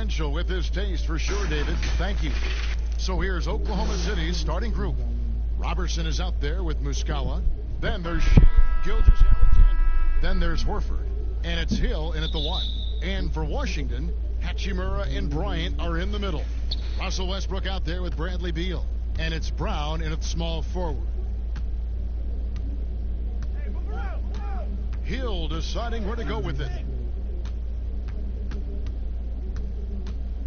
influential with his taste for sure, David. Thank you. So here's Oklahoma City's starting group. Robertson is out there with Muscala. Then there's Gilgeous-Alexander. Then there's Horford. And it's Hill in at the 1. And for Washington, Hachimura and Bryant are in the middle. Russell Westbrook out there with Bradley Beal. And it's Brown in at the small forward. Hill deciding where to go with it.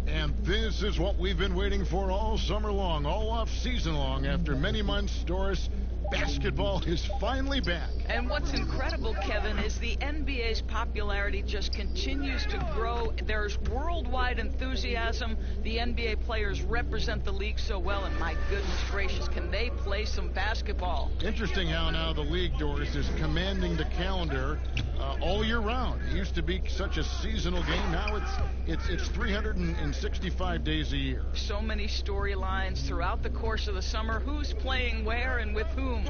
And this is what we've been waiting for all summer long, all off season long. After many months, Doris, basketball is finally back. And what's incredible, Kevin, is the NBA's popularity just continues to grow. There's worldwide enthusiasm. The NBA players represent the league so well, and my goodness gracious, can they play some basketball? Interesting how now the league, Doris, is commanding the calendar all year round. It used to be such a seasonal game. Now it's 365 days a year. So many storylines throughout the course of the summer. Who's playing where and with whom?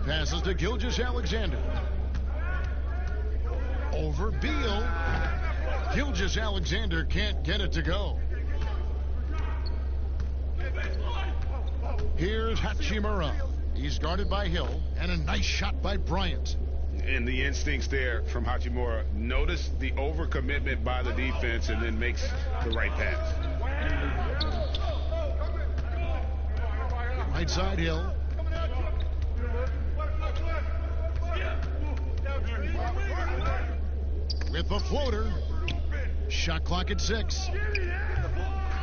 Passes to Gilgeous-Alexander. Over Beal. Gilgeous-Alexander can't get it to go. Here's Hachimura. He's guarded by Hill, and a nice shot by Bryant. And the instincts there from Hachimura. Notice the overcommitment by the defense and then makes the right pass. Right side Hill. With the floater. Shot clock at 6.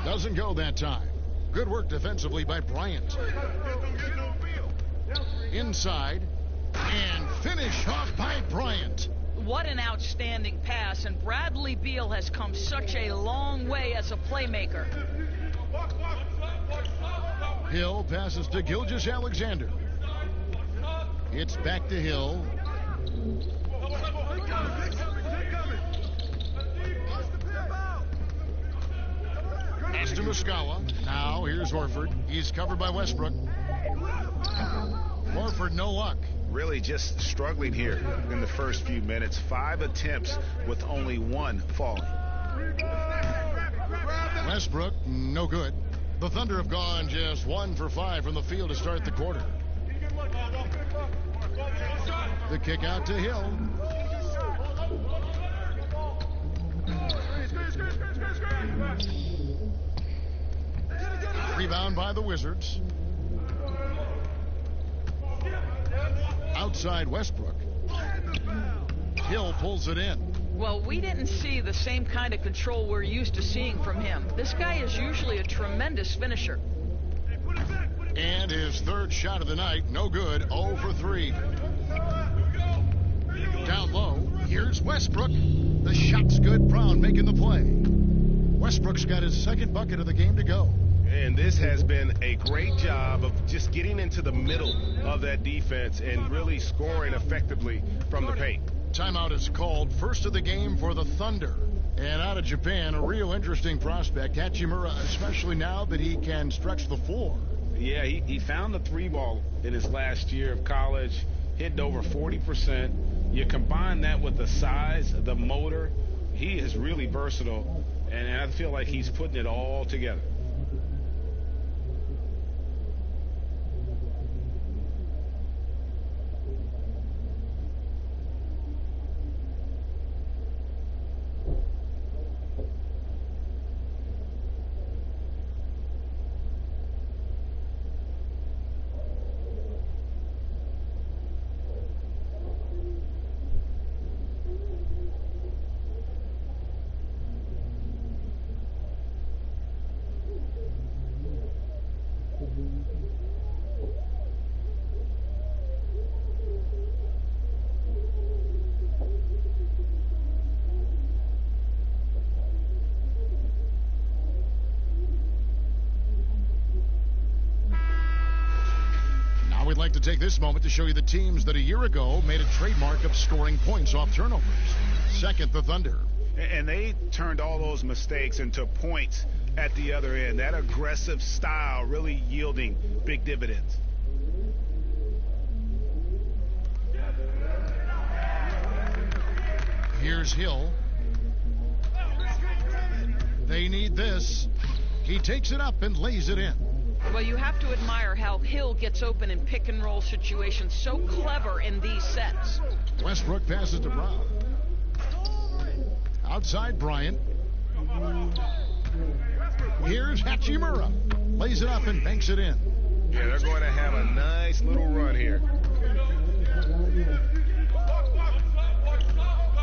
Doesn't go that time. Good work defensively by Bryant. Inside. And finish off by Bryant. What an outstanding pass, and Bradley Beal has come such a long way as a playmaker. Hill passes to Gilgeous-Alexander. It's back to Hill. Pass to Muscala. Now here's Horford. He's covered by Westbrook. Horford, no luck. Really just struggling here in the first few minutes. 5 attempts with only 1 falling. Westbrook, no good. The Thunder have gone just 1 for 5 from the field to start the quarter. The kick out to Hill. Rebound by the Wizards. Outside Westbrook. Hill pulls it in. Well, we didn't see the same kind of control we're used to seeing from him. This guy is usually a tremendous finisher. And his third shot of the night, no good, 0 for 3. Down low, here's Westbrook. The shot's good, Brown making the play. Westbrook's got his second bucket of the game to go. And this has been a great job of just getting into the middle of that defense and really scoring effectively from the paint. Timeout is called. First of the game for the Thunder. And out of Japan, a real interesting prospect. Hachimura, especially now that he can stretch the floor. Yeah, he found the 3-ball in his last year of college, hitting over 40%. You combine that with the size, the motor, he is really versatile, and I feel like he's putting it all together. We'd like to take this moment to show you the teams that a year ago made a trademark of scoring points off turnovers. Second, the Thunder. And they turned all those mistakes into points at the other end. That aggressive style really yielding big dividends. Here's Hill. They need this. He takes it up and lays it in. Well, you have to admire how Hill gets open in pick and roll situations. So clever in these sets. Westbrook passes to Brown. Outside Bryant. Here's Hachimura. Lays it up and banks it in. Yeah, they're going to have a nice little run here.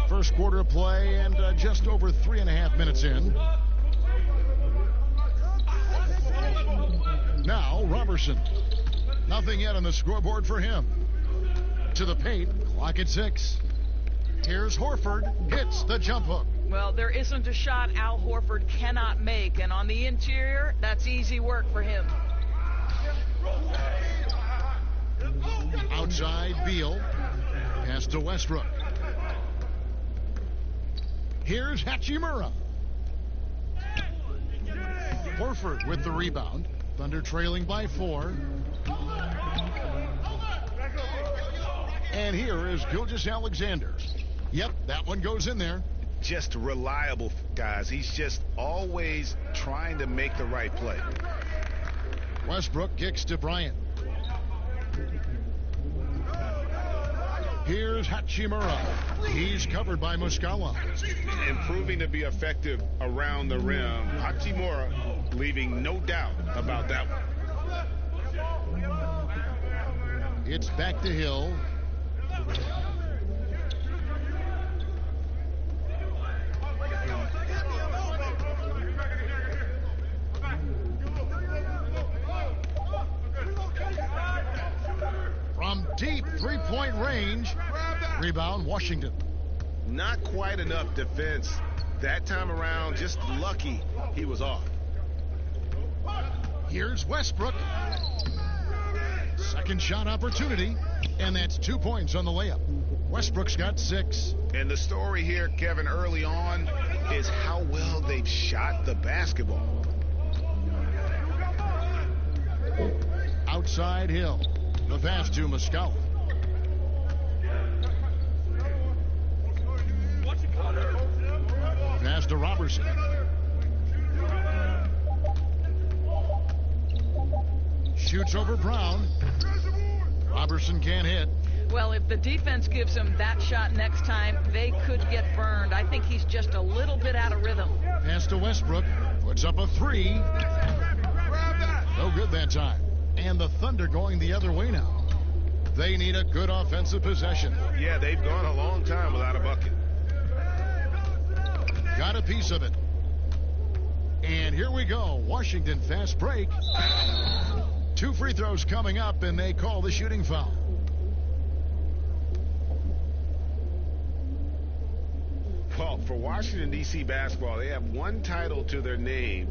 First quarter of play and just over 3.5 minutes in. Now Robertson. Nothing yet on the scoreboard for him. To the paint, clock at 6. Here's Horford, hits the jump hook. Well, there isn't a shot Al Horford cannot make, and on the interior, that's easy work for him. Outside Beal, pass to Westbrook. Here's Hachimura. Horford with the rebound. Thunder trailing by 4. And here is Gilgeous-Alexander. Yep, that one goes in there. Just reliable, guys. He's just always trying to make the right play. Westbrook kicks to Bryant. Here's Hachimura. He's covered by Muscala. Improving to be effective around the rim. Hachimura leaving no doubt about that one. It's back to Hill. From deep three-point range. Rebound, Washington. Not quite enough defense that time around. Just lucky he was off. Here's Westbrook. Second shot opportunity. And that's 2 points on the layup. Westbrook's got 6. And the story here, Kevin, early on is how well they've shot the basketball. Outside Hill. The pass to Muscala. Pass to Robertson. Shoots over Brown. Robertson can't hit. Well, if the defense gives him that shot next time, they could get burned. I think he's just a little bit out of rhythm. Pass to Westbrook. Puts up a 3. No good that time. And the Thunder going the other way now. They need a good offensive possession. Yeah, they've gone a long time without a bucket. Got a piece of it. And here we go. Washington fast break. 2 free throws coming up, and they call the shooting foul. Well, for Washington, D.C. basketball, they have one title to their name,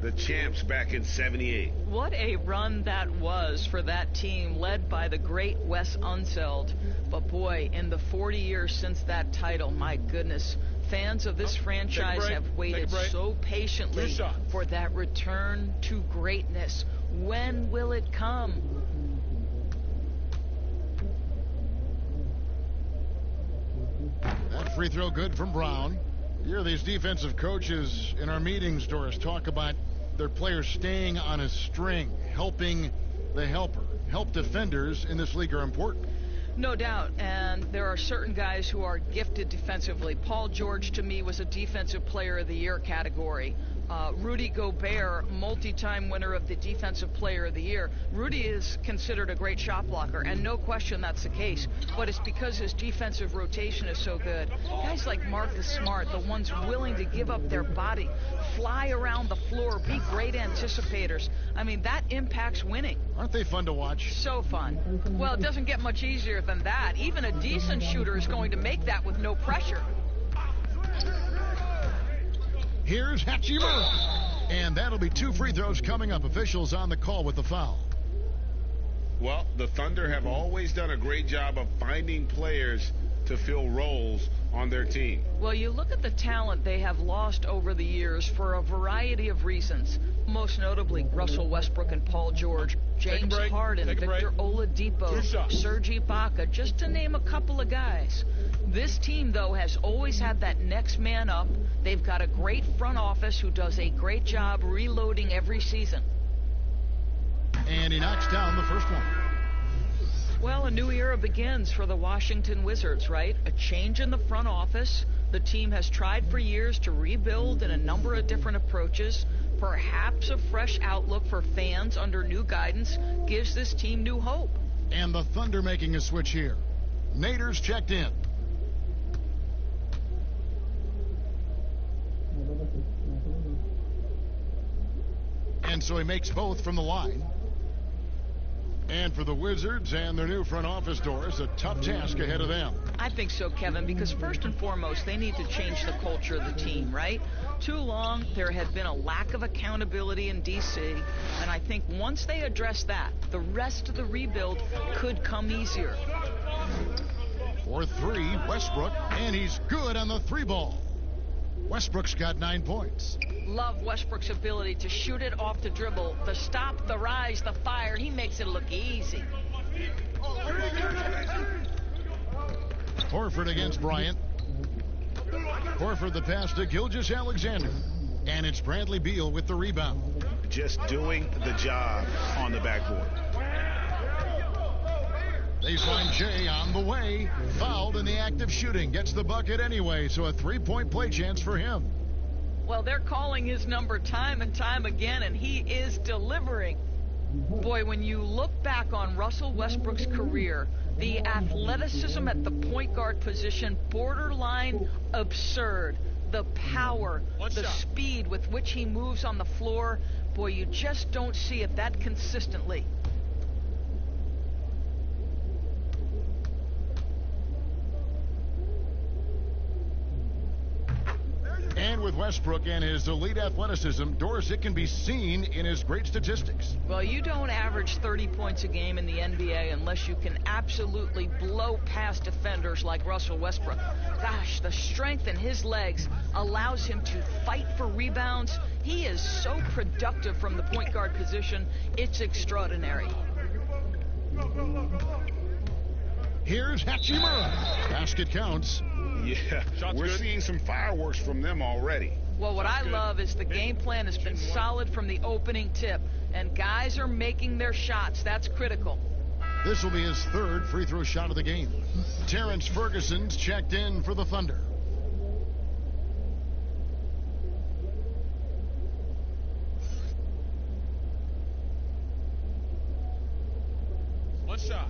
the champs back in '78. What a run that was for that team led by the great Wes Unseld. But boy, in the 40 years since that title, my goodness, fans of this franchise have waited so patiently for that return to greatness. When will it come? That free throw good from Brown. You hear these defensive coaches in our meetings, Doris, talk about their players staying on a string, helping the helper. Help defenders in this league are important. No doubt, and there are certain guys who are gifted defensively. Paul George, to me, was a Defensive Player of the Year category. Rudy Gobert, multi-time winner of the Defensive Player of the Year. Rudy is considered a great shot blocker, and no question that's the case. But it's because his defensive rotation is so good. Guys like Marcus Smart, the ones willing to give up their body, fly around the floor, be great anticipators. I mean, that impacts winning. Aren't they fun to watch? So fun. Well, it doesn't get much easier than that. Even a decent shooter is going to make that with no pressure. Here's Hachimura. And that'll be 2 free throws coming up. Officials on the call with the foul. Well, the Thunder have always done a great job of finding players to fill roles on their team. Well, you look at the talent they have lost over the years for a variety of reasons. Most notably, Russell Westbrook and Paul George, James Harden, Victor Oladipo, Serge Ibaka, just to name a couple of guys. This team, though, has always had that next man up. They've got a great front office who does a great job reloading every season. And he knocks down the first one. Well, a new era begins for the Washington Wizards, right? A change in the front office. The team has tried for years to rebuild in a number of different approaches. Perhaps a fresh outlook for fans under new guidance gives this team new hope. And the Thunder making a switch here. Nader's checked in. And so he makes both from the line. And for the Wizards and their new front office doors, a tough task ahead of them. I think so, Kevin, because first and foremost, they need to change the culture of the team, right? Too long, there had been a lack of accountability in D.C., and I think once they address that, the rest of the rebuild could come easier. For three, Westbrook, and he's good on the three ball. Westbrook's got 9 points. Love Westbrook's ability to shoot it off the dribble, the stop, the rise, the fire. He makes it look easy. Horford against Bryant. Horford the pass to Gilgeous-Alexander. And it's Bradley Beal with the rebound. Just doing the job on the backboard. They find Jay on the way. Fouled in the act of shooting. Gets the bucket anyway, so a three-point play chance for him. Well, they're calling his number time and time again, and he is delivering. Boy, when you look back on Russell Westbrook's career, the athleticism at the point guard position, borderline absurd. The power, the speed with which he moves on the floor, boy, you just don't see it that consistently. And with Westbrook and his elite athleticism, Doris, it can be seen in his great statistics. Well, you don't average 30 points a game in the NBA unless you can absolutely blow past defenders like Russell Westbrook. Gosh, the strength in his legs allows him to fight for rebounds. He is so productive from the point guard position. It's extraordinary. Here's Hachimura. Basket counts. Yeah, we're seeing some fireworks from them already. Well, what I love is the game plan has been solid from the opening tip, and guys are making their shots. That's critical. This will be his third free throw shot of the game. Terrence Ferguson's checked in for the Thunder. One shot.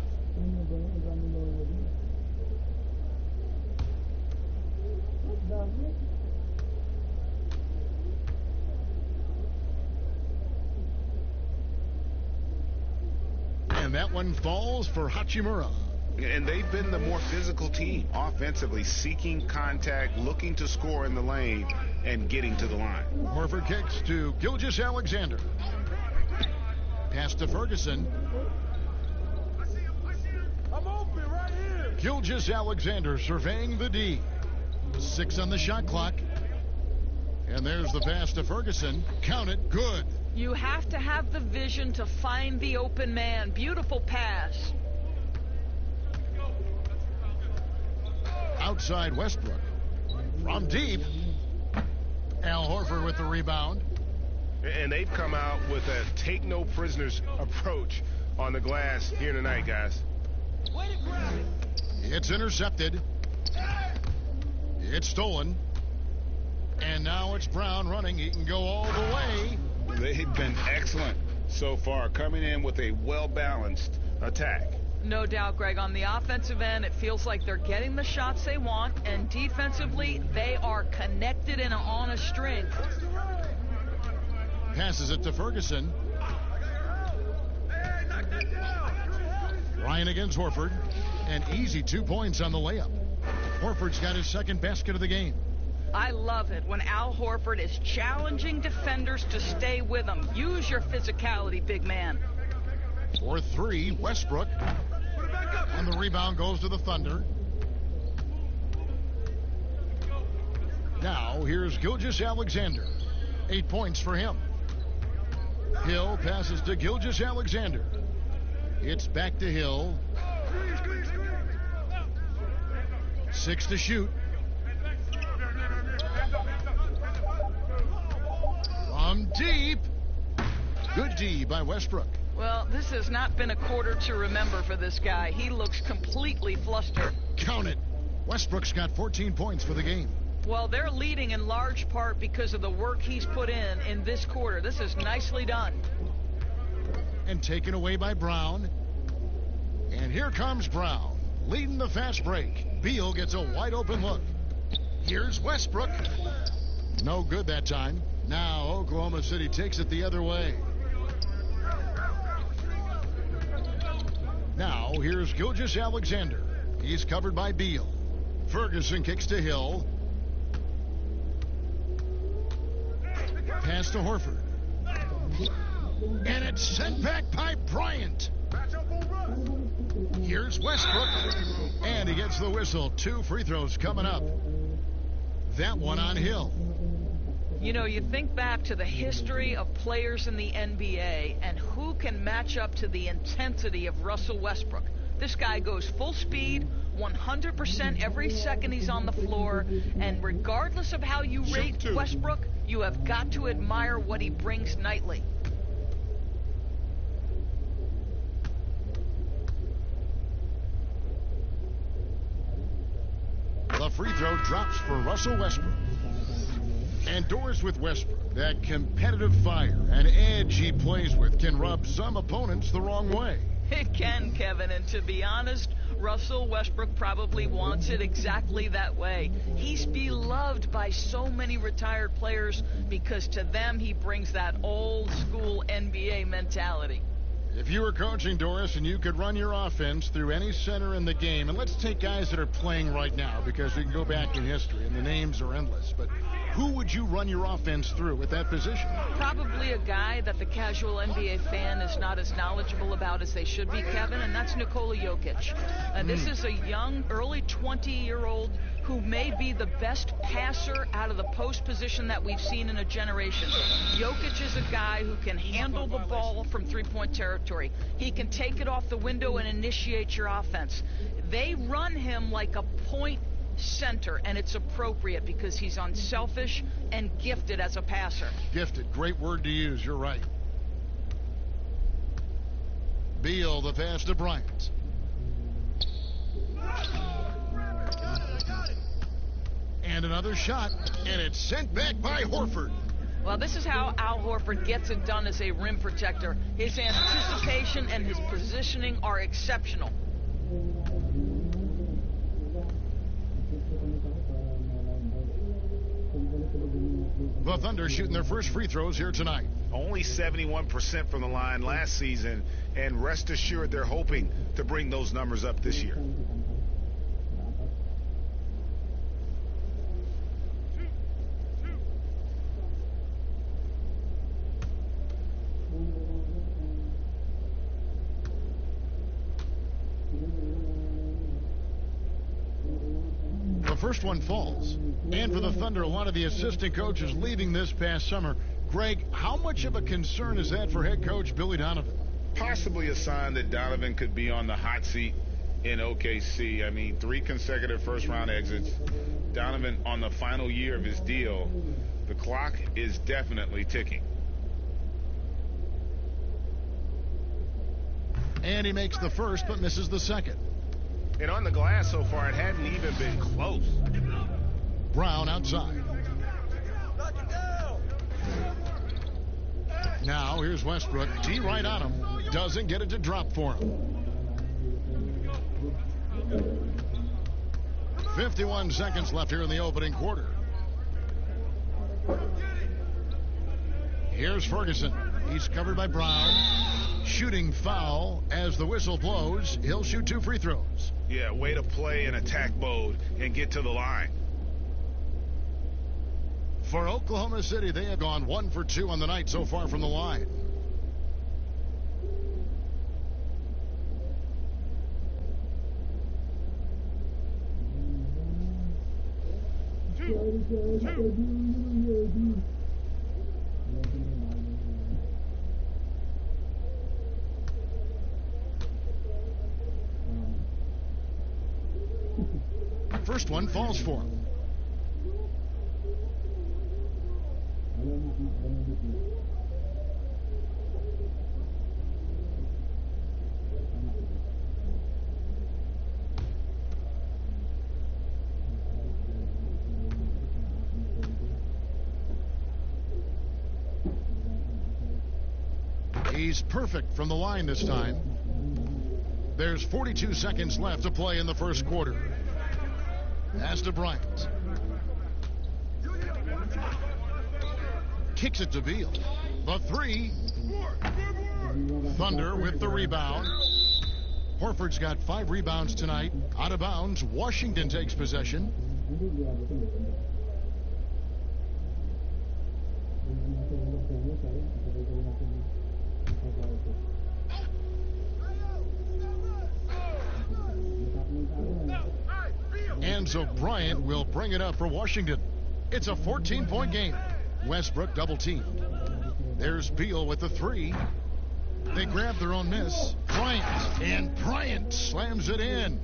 And that one falls for Hachimura. And they've been the more physical team offensively, seeking contact, looking to score in the lane, and getting to the line. Horford kicks to Gilgeous-Alexander. Pass to Ferguson. I'm open right here. Gilgeous-Alexander surveying the D. 6 on the shot clock. And there's the pass to Ferguson. Count it. Good. You have to have the vision to find the open man. Beautiful pass. Outside Westbrook. From deep. Al Horford with the rebound. And they've come out with a take no prisoners approach on the glass here tonight, guys. It's intercepted. It's stolen. And now it's Brown running. He can go all the way. They've been excellent so far, coming in with a well-balanced attack. No doubt, Greg. On the offensive end, it feels like they're getting the shots they want, and defensively, they are connected and on a string. Passes it to Ferguson. Ryan against Horford. An easy 2 points on the layup. Horford's got his second basket of the game. I love it when Al Horford is challenging defenders to stay with him. Use your physicality, big man. For three, Westbrook. And the rebound goes to the Thunder. Now, here's Gilgeous-Alexander. 8 points for him. Hill passes to Gilgeous-Alexander. It's back to Hill. 6 to shoot. From deep. Good D by Westbrook. Well, this has not been a quarter to remember for this guy. He looks completely flustered. Count it. Westbrook's got 14 points for the game. Well, they're leading in large part because of the work he's put in this quarter. This is nicely done. And taken away by Brown. And here comes Brown, leading the fast break. Beal gets a wide open look. Here's Westbrook. No good that time. Now Oklahoma City takes it the other way. Now here's Gilgeous-Alexander. He's covered by Beal. Ferguson kicks to Hill. Pass to Horford. And it's sent back by Bryant. Here's Westbrook. And he gets the whistle. 2 free throws coming up. That one on Hill. You know, you think back to the history of players in the NBA and who can match up to the intensity of Russell Westbrook. This guy goes full speed, 100% every second he's on the floor, and regardless of how you rate Westbrook, you have got to admire what he brings nightly. The free throw drops for Russell Westbrook. And doors with Westbrook, that competitive fire and edge he plays with can rub some opponents the wrong way. It can, Kevin, and to be honest, Russell Westbrook probably wants it exactly that way. He's beloved by so many retired players because to them he brings that old school NBA mentality. If you were coaching, Doris, and you could run your offense through any center in the game, and let's take guys that are playing right now because we can go back in history and the names are endless, but who would you run your offense through at that position? Probably a guy that the casual NBA fan is not as knowledgeable about as they should be, Kevin, and that's Nikola Jokic. This is a young, early 20-year-old who may be the best passer out of the post position that we've seen in a generation. Jokic is a guy who can handle the ball from three-point territory. He can take it off the window and initiate your offense. They run him like a point center, and it's appropriate because he's unselfish and gifted as a passer. Gifted, great word to use, you're right. Beal, the pass to Bryant. And another shot, and it's sent back by Horford. Well, this is how Al Horford gets it done as a rim protector. His anticipation and his positioning are exceptional. The Thunder shooting their first free throws here tonight. Only 71% from the line last season, and rest assured they're hoping to bring those numbers up this year. The first one falls. And for the Thunder, a lot of the assistant coaches leaving this past summer. Greg, how much of a concern is that for head coach Billy Donovan? Possibly a sign that Donovan could be on the hot seat in OKC. I mean, 3 consecutive first-round exits. Donovan on the final year of his deal. The clock is definitely ticking. And he makes the first but misses the second. And on the glass so far, it hadn't even been close. Brown outside. Now here's Westbrook. D right on him. Doesn't get it to drop for him. 51 seconds left here in the opening quarter. Here's Ferguson. He's covered by Brown. Shooting foul as the whistle blows. He'll shoot 2 free throws. Yeah, way to play in attack mode and get to the line. For Oklahoma City, they have gone 1 for 2 on the night so far from the line. one falls for him. He's perfect from the line this time. There's 42 seconds left to play in the first quarter. As to Bryant. Kicks it to Beal. The three. Thunder with the rebound. Horford's got 5 rebounds tonight. Out of bounds. Washington takes possession. And so Bryant will bring it up for Washington. It's a 14-point game. Westbrook double-teamed. There's Beal with the three. They grab their own miss. Bryant slams it in.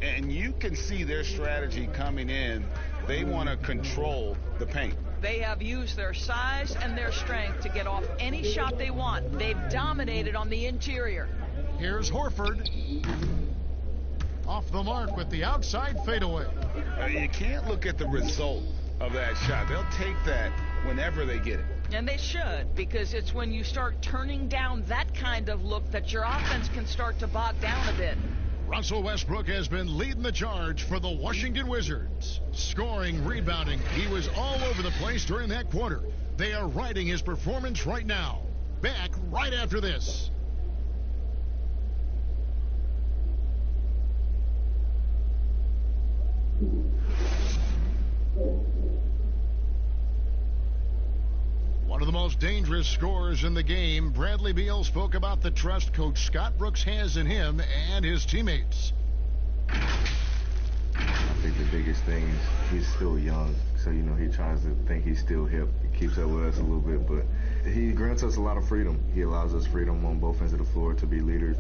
And you can see their strategy coming in. They want to control the paint. They have used their size and their strength to get off any shot they want. They've dominated on the interior. Here's Horford. Off the mark with the outside fadeaway. You can't look at the result of that shot. They'll take that whenever they get it. And they should, because it's when you start turning down that kind of look that your offense can start to bog down a bit. Russell Westbrook has been leading the charge for the Washington Wizards. Scoring, rebounding. He was all over the place during that quarter. They are riding his performance right now. Back right after this. One of the most dangerous scorers in the game. Bradley Beal spoke about the trust Coach Scott Brooks has in him and his teammates. I think the biggest thing is he's still young, so he tries to think he's still hip. He keeps up with us a little bit, but he grants us a lot of freedom. He allows us freedom on both ends of the floor to be leaders.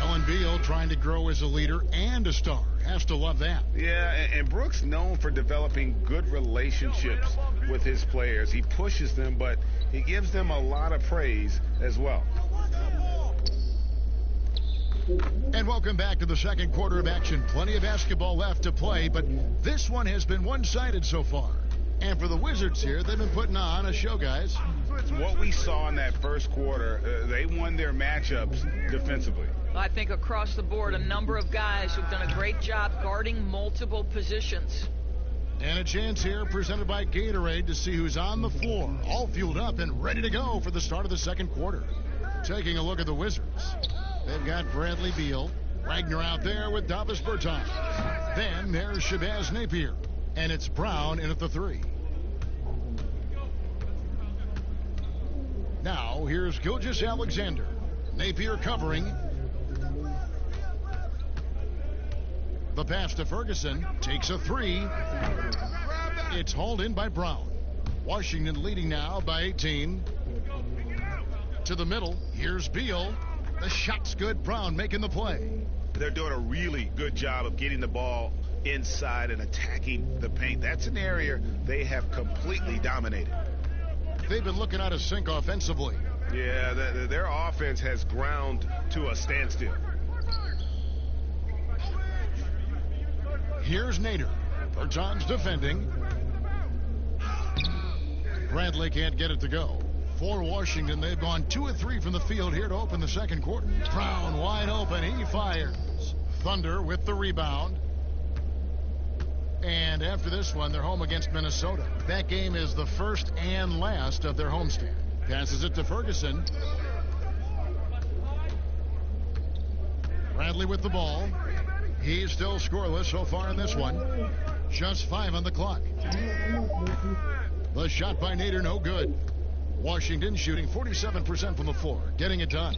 Ellen Beal trying to grow as a leader and a star. Has to love that. Yeah, and Brooks known for developing good relationships with his players. He pushes them, but he gives them a lot of praise as well. And welcome back to the second quarter of action. Plenty of basketball left to play, but this one has been one-sided so far. And for the Wizards here, they've been putting on a show, guys. What we saw in that first quarter, they won their matchups defensively. I think across the board, a number of guys who've done a great job guarding multiple positions. And a chance here presented by Gatorade to see who's on the floor, all fueled up and ready to go for the start of the second quarter. Taking a look at the Wizards. They've got Bradley Beal, Wagner out there with Davis Bertans. Then there's Shabazz Napier, and it's Brown in at the three. Now here's Gilgeous-Alexander. Napier covering. The pass to Ferguson, takes a three. It's hauled in by Brown. Washington leading now by 18. To the middle, here's Beal. The shot's good. Brown making the play. They're doing a really good job of getting the ball inside and attacking the paint. That's an area they have completely dominated. They've been looking out of sync offensively. Yeah, their offense has ground to a standstill. Here's Nader. Bertans defending. Bradley can't get it to go. For Washington, they've gone 2 of 3 from the field here to open the second quarter. Brown wide open. He fires. Thunder with the rebound. And after this one, they're home against Minnesota. That game is the first and last of their homestand. Passes it to Ferguson. Bradley with the ball. He's still scoreless so far in this one. Just 5 on the clock. The shot by Nader, no good. Washington shooting 47% from the floor, getting it done.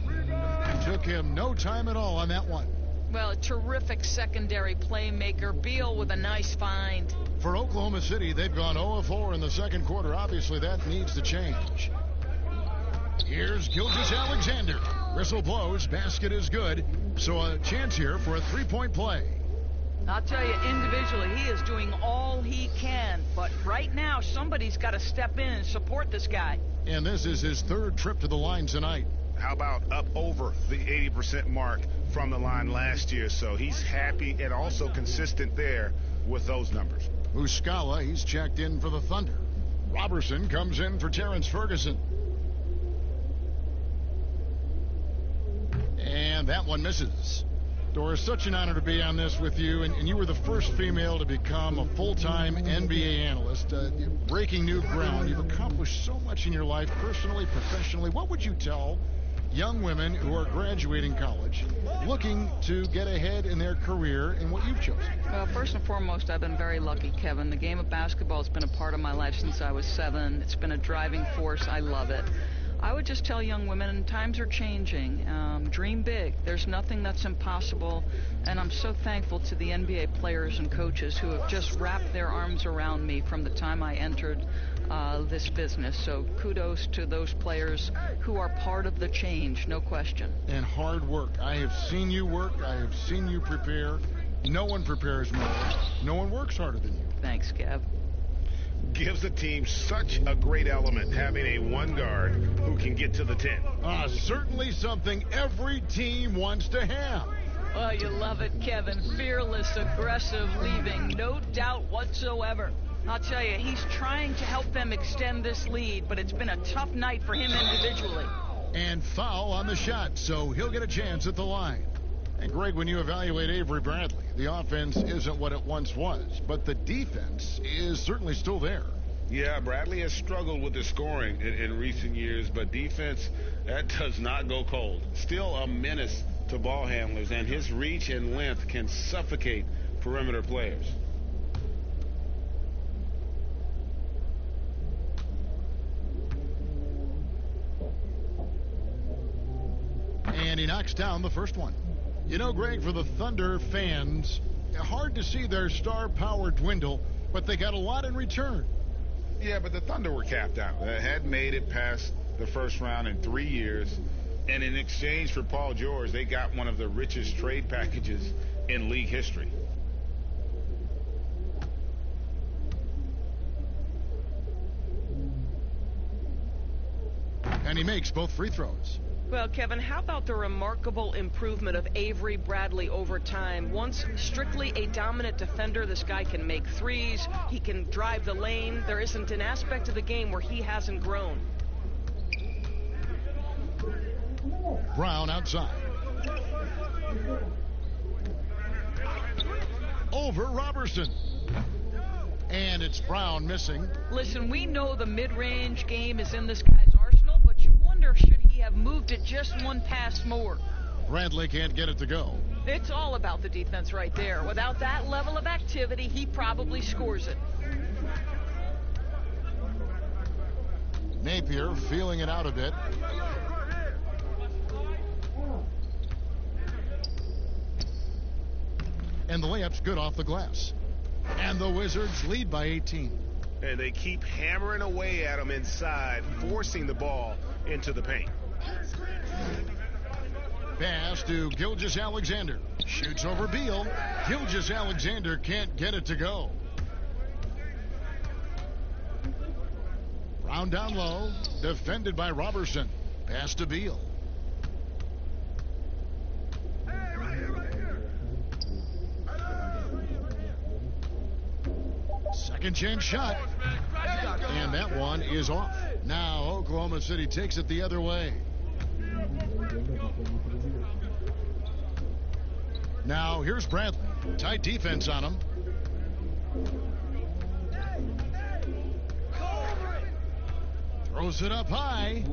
Took him no time at all on that one. Well, a terrific secondary playmaker. Beal with a nice find. For Oklahoma City, they've gone 0 of 4 in the second quarter. Obviously, that needs to change. Here's Gilgeous-Alexander. Whistle blows. Basket is good. So a chance here for a three-point play. I'll tell you, individually, he is doing all he can. But right now, somebody's got to step in and support this guy. And this is his third trip to the line tonight. How about up over the 80% mark from the line last year? So he's happy and also consistent there with those numbers. Muscala, he's checked in for the Thunder. Robertson comes in for Terrence Ferguson. And that one misses. Doris, such an honor to be on this with you, and you were the first female to become a full-time NBA analyst, breaking new ground. You've accomplished so much in your life, personally, professionally. What would you tell young women who are graduating college, looking to get ahead in their career in what you've chosen? Well, first and foremost, I've been very lucky, Kevin. The game of basketball has been a part of my life since I was 7. It's been a driving force. I love it. I would just tell young women, times are changing. Dream big. There's nothing that's impossible. And I'm so thankful to the NBA players and coaches who have just wrapped their arms around me from the time I entered this business. So kudos to those players who are part of the change, no question. And hard work. I have seen you work. I have seen you prepare. No one prepares more. No one works harder than you. Thanks, Kev. Gives the team such a great element having a one guard who can get to the 10. Certainly something every team wants to have. Well, you love it, Kevin. Fearless, aggressive, leaving no doubt whatsoever. I'll tell you, he's trying to help them extend this lead, but it's been a tough night for him individually. And foul on the shot, so he'll get a chance at the line. And Greg, when you evaluate Avery Bradley, the offense isn't what it once was, but the defense is certainly still there. Yeah, Bradley has struggled with the scoring in recent years, but defense, that does not go cold. Still a menace to ball handlers, and his reach and length can suffocate perimeter players. And he knocks down the first one. You know, Greg, for the Thunder fans, hard to see their star power dwindle, but they got a lot in return. Yeah, but the Thunder were capped out. They hadn't made it past the first round in 3 years. And in exchange for Paul George, they got one of the richest trade packages in league history. And he makes both free throws. Well, Kevin, how about the remarkable improvement of Avery Bradley over time? Once strictly a dominant defender, this guy can make threes, he can drive the lane. There isn't an aspect of the game where he hasn't grown. Brown outside. Over Robertson. And it's Brown missing. Listen, we know the mid-range game is in this guy's arsenal, but you wonder, should he have moved it just one pass more? Bradley can't get it to go. It's all about the defense right there. Without that level of activity, he probably scores it. Napier feeling it out a bit. And the layup's good off the glass. And the Wizards lead by 18. And they keep hammering away at him inside, forcing the ball into the paint. Pass to Gilgeous-Alexander. Shoots over Beal. Gilgeous-Alexander can't get it to go. Brown down low. Defended by Robertson. Pass to Beal. Second chance shot. And that one is off. Now Oklahoma City takes it the other way. Now here's Bradley. Tight defense on him. Throws it up high.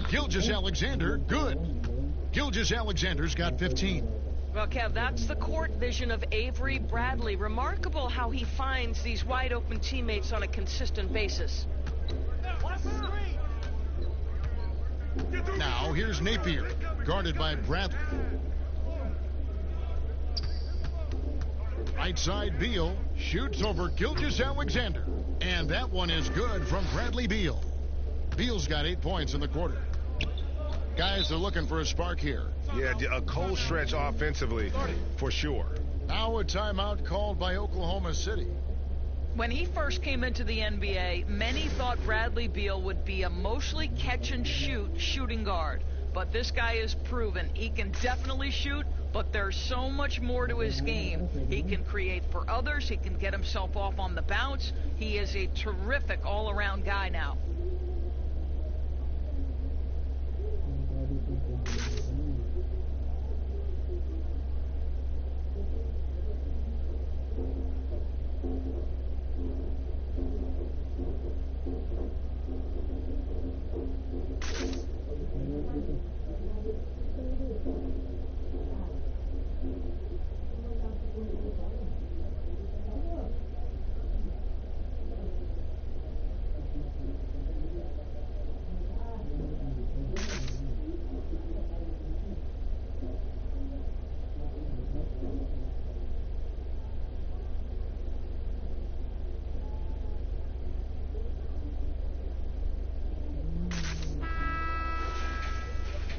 Gilgeous-Alexander, good. Gilgeous-Alexander's got 15. Well, Kev, that's the court vision of Avery Bradley. Remarkable how he finds these wide-open teammates on a consistent basis. Now here's Napier, guarded by Bradley. Right side, Beal shoots over Gilgeous-Alexander. And that one is good from Bradley Beal. Beal's got 8 points in the quarter. Guys are looking for a spark here. Yeah, a cold stretch offensively for sure. Now a timeout called by Oklahoma City. When he first came into the NBA, many thought Bradley Beal would be a mostly catch-and-shoot shooting guard. But this guy has proven he can definitely shoot, but there's so much more to his game. He can create for others. He can get himself off on the bounce. He is a terrific all-around guy now.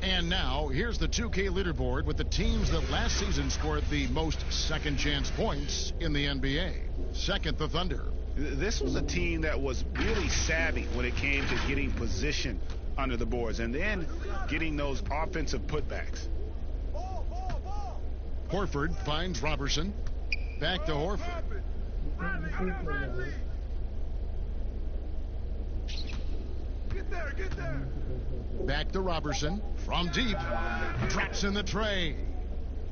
And now, here's the 2K leaderboard with the teams that last season scored the most second-chance points in the NBA. Second, the Thunder. This was a team that was really savvy when it came to getting position under the boards and then getting those offensive putbacks. Horford finds Robertson. Back to Horford. Get there. Back to Robertson. From deep. Traps in the tray.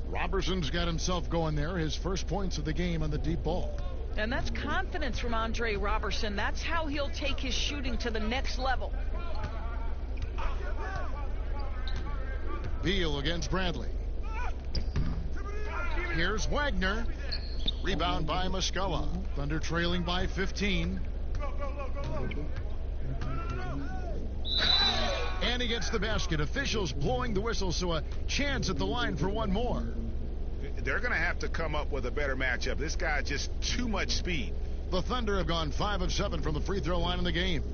Robertson's got himself going there. His first points of the game on the deep ball. And that's confidence from Andre Robertson. That's how he'll take his shooting to the next level. Beal against Bradley. Here's Wagner. Rebound by Muscala. Thunder trailing by 15. And he gets the basket. Officials blowing the whistle, so a chance at the line for one more. They're going to have to come up with a better matchup. This guy just too much speed. The Thunder have gone 5 of 7 from the free throw line in the game.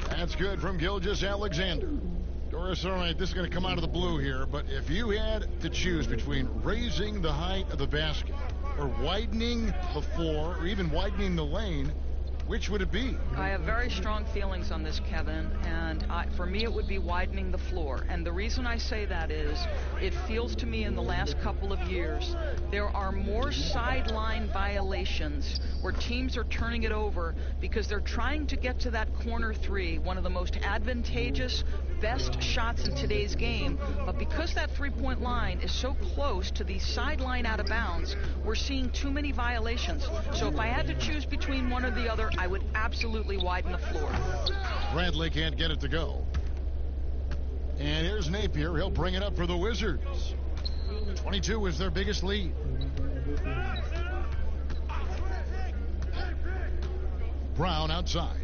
That's good from Gilgeous-Alexander. Doris, all right, this is going to come out of the blue here, but if you had to choose between raising the height of the basket or widening the floor or even widening the lane, which would it be? I have very strong feelings on this, Kevin, and for me it would be widening the floor. And the reason I say that is it feels to me in the last couple of years there are more sideline violations where teams are turning it over because they're trying to get to that corner three, one of the most advantageous, best shots in today's game. But because that three-point line is so close to the sideline out of bounds, we're seeing too many violations. So if I had to choose between one or the other, I would absolutely widen the floor. Bradley can't get it to go. And here's Napier. He'll bring it up for the Wizards. 22 is their biggest lead. Brown outside.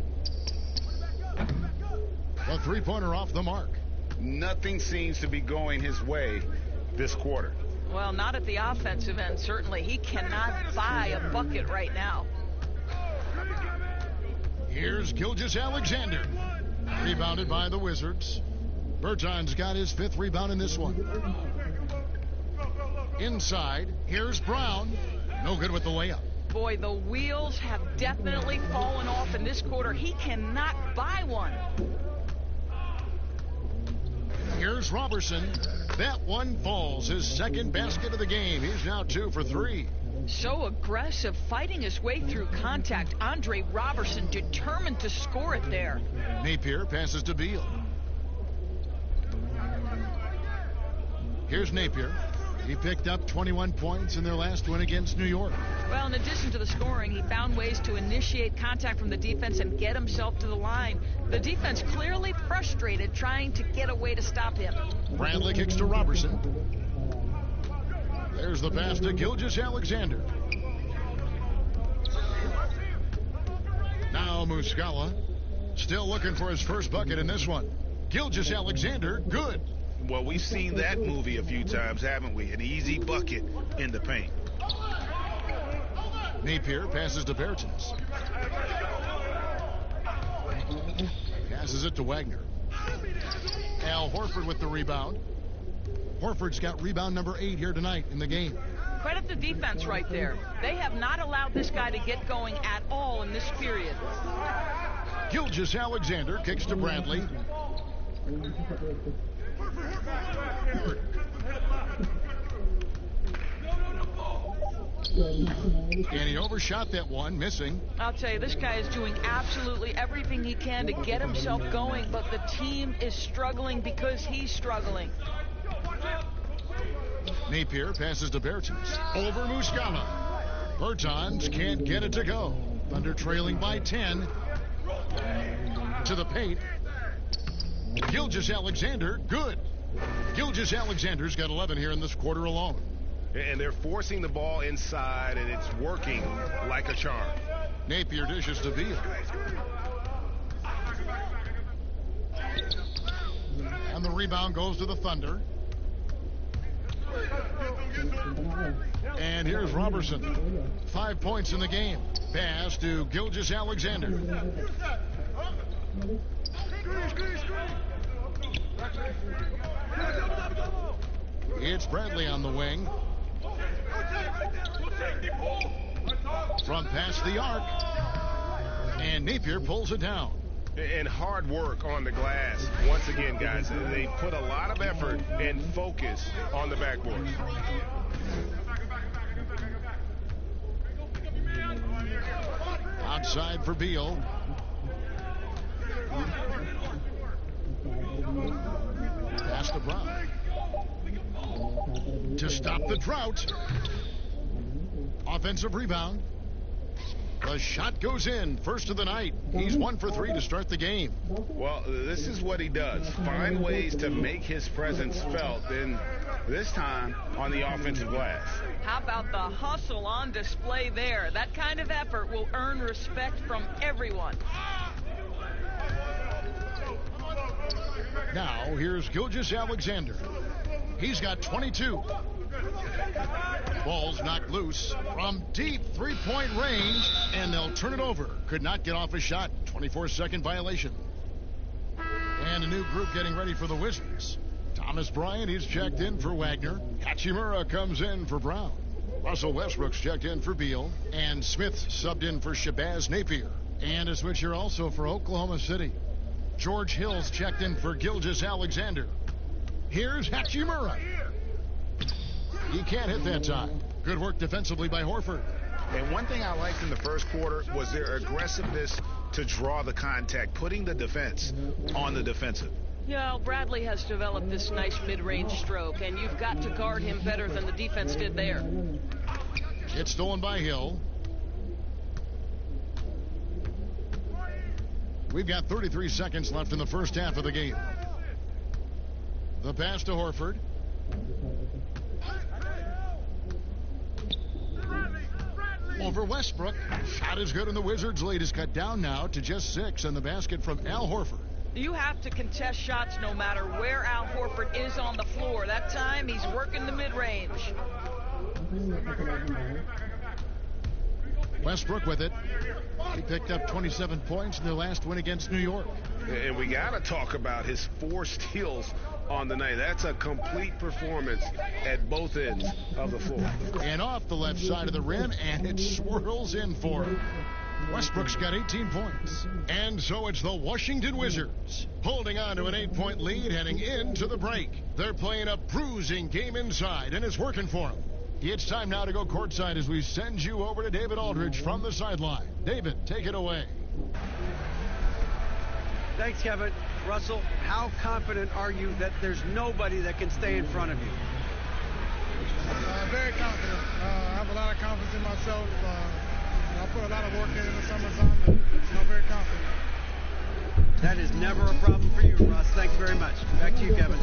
A three-pointer off the mark. Nothing seems to be going his way this quarter. Well, not at the offensive end, certainly. He cannot buy a bucket right now. Here's Gilgeous-Alexander. Rebounded by the Wizards. Berton's got his 5th rebound in this one. Inside, here's Brown. No good with the layup. Boy, the wheels have definitely fallen off in this quarter. He cannot buy one. Here's Robertson. That one falls. His second basket of the game. He's now 2 for 3. So aggressive, fighting his way through contact. Andre Robertson determined to score it there. Napier passes to Beal. Here's Napier. He picked up 21 points in their last win against New York. Well, in addition to the scoring, he found ways to initiate contact from the defense and get himself to the line. The defense clearly frustrated, trying to get a way to stop him. Bradley kicks to Robertson. There's the pass to Gilgeous-Alexander. Now Muscala, still looking for his first bucket in this one. Gilgeous-Alexander, good. Well, we've seen that movie a few times, haven't we? An easy bucket in the paint. Napier passes to Bertens. Passes it to Wagner. Al Horford with the rebound. Horford's got rebound number 8 here tonight in the game. Credit the defense right there. They have not allowed this guy to get going at all in this period. Gilgeous-Alexander kicks to Bradley. And he overshot that one, missing. I'll tell you, this guy is doing absolutely everything he can to get himself going, but the team is struggling because he's struggling. Napier passes to Bertens. Over Muscala. Bertans can't get it to go. Thunder trailing by 10. To the paint. Gilgeous-Alexander, good. Gilgeous-Alexander's got 11 here in this quarter alone. And they're forcing the ball inside, and it's working like a charm. Napier dishes to Beal. And the rebound goes to the Thunder. And here's Robertson. 5 points in the game. Pass to Gilgeous-Alexander. It's Bradley on the wing. From past the arc. And Napier pulls it down. And hard work on the glass. Once again, guys, they put a lot of effort and focus on the backboard. Outside for Beal. Pass to Brown. To stop the drought. Offensive rebound. The shot goes in. First of the night. He's 1 for 3 to start the game. Well, this is what he does. Find ways to make his presence felt. And this time on the offensive glass. How about the hustle on display there? That kind of effort will earn respect from everyone. Now, here's Gilgeous-Alexander. He's got 22. Ball's knocked loose from deep three-point range, and they'll turn it over. Could not get off a shot. 24-second violation. And a new group getting ready for the Wizards. Thomas Bryant, he's checked in for Wagner. Hachimura comes in for Brown. Russell Westbrook's checked in for Beal. And Smith subbed in for Shabazz Napier. And a switcher also for Oklahoma City. George Hill's checked in for Gilgeous-Alexander. Here's Hachimura. He can't hit that time. Good work defensively by Horford. And one thing I liked in the first quarter was their aggressiveness to draw the contact, putting the defense on the defensive. Yeah, Bradley has developed this nice mid-range stroke, and you've got to guard him better than the defense did there. It's stolen by Hill. We've got 33 seconds left in the first half of the game. The pass to Horford. Over Westbrook. Shot is good, and the Wizards' lead is cut down now to just 6, and the basket from Al Horford. You have to contest shots no matter where Al Horford is on the floor. That time, he's working the mid-range. Westbrook with it. He picked up 27 points in their last win against New York. And we got to talk about his 4 steals on the night. That's a complete performance at both ends of the floor. And off the left side of the rim, and it swirls in for him. Westbrook's got 18 points. And so it's the Washington Wizards holding on to an 8-point lead heading into the break. They're playing a bruising game inside, and it's working for them. It's time now to go courtside as we send you over to David Aldridge from the sideline. David, take it away. Thanks, Kevin. Russell, how confident are you that there's nobody that can stay in front of you? Very confident. I have a lot of confidence in myself. I put a lot of work in the summertime, and I'm very confident. That is never a problem for you, Russ. Thanks very much. Back to you, Kevin.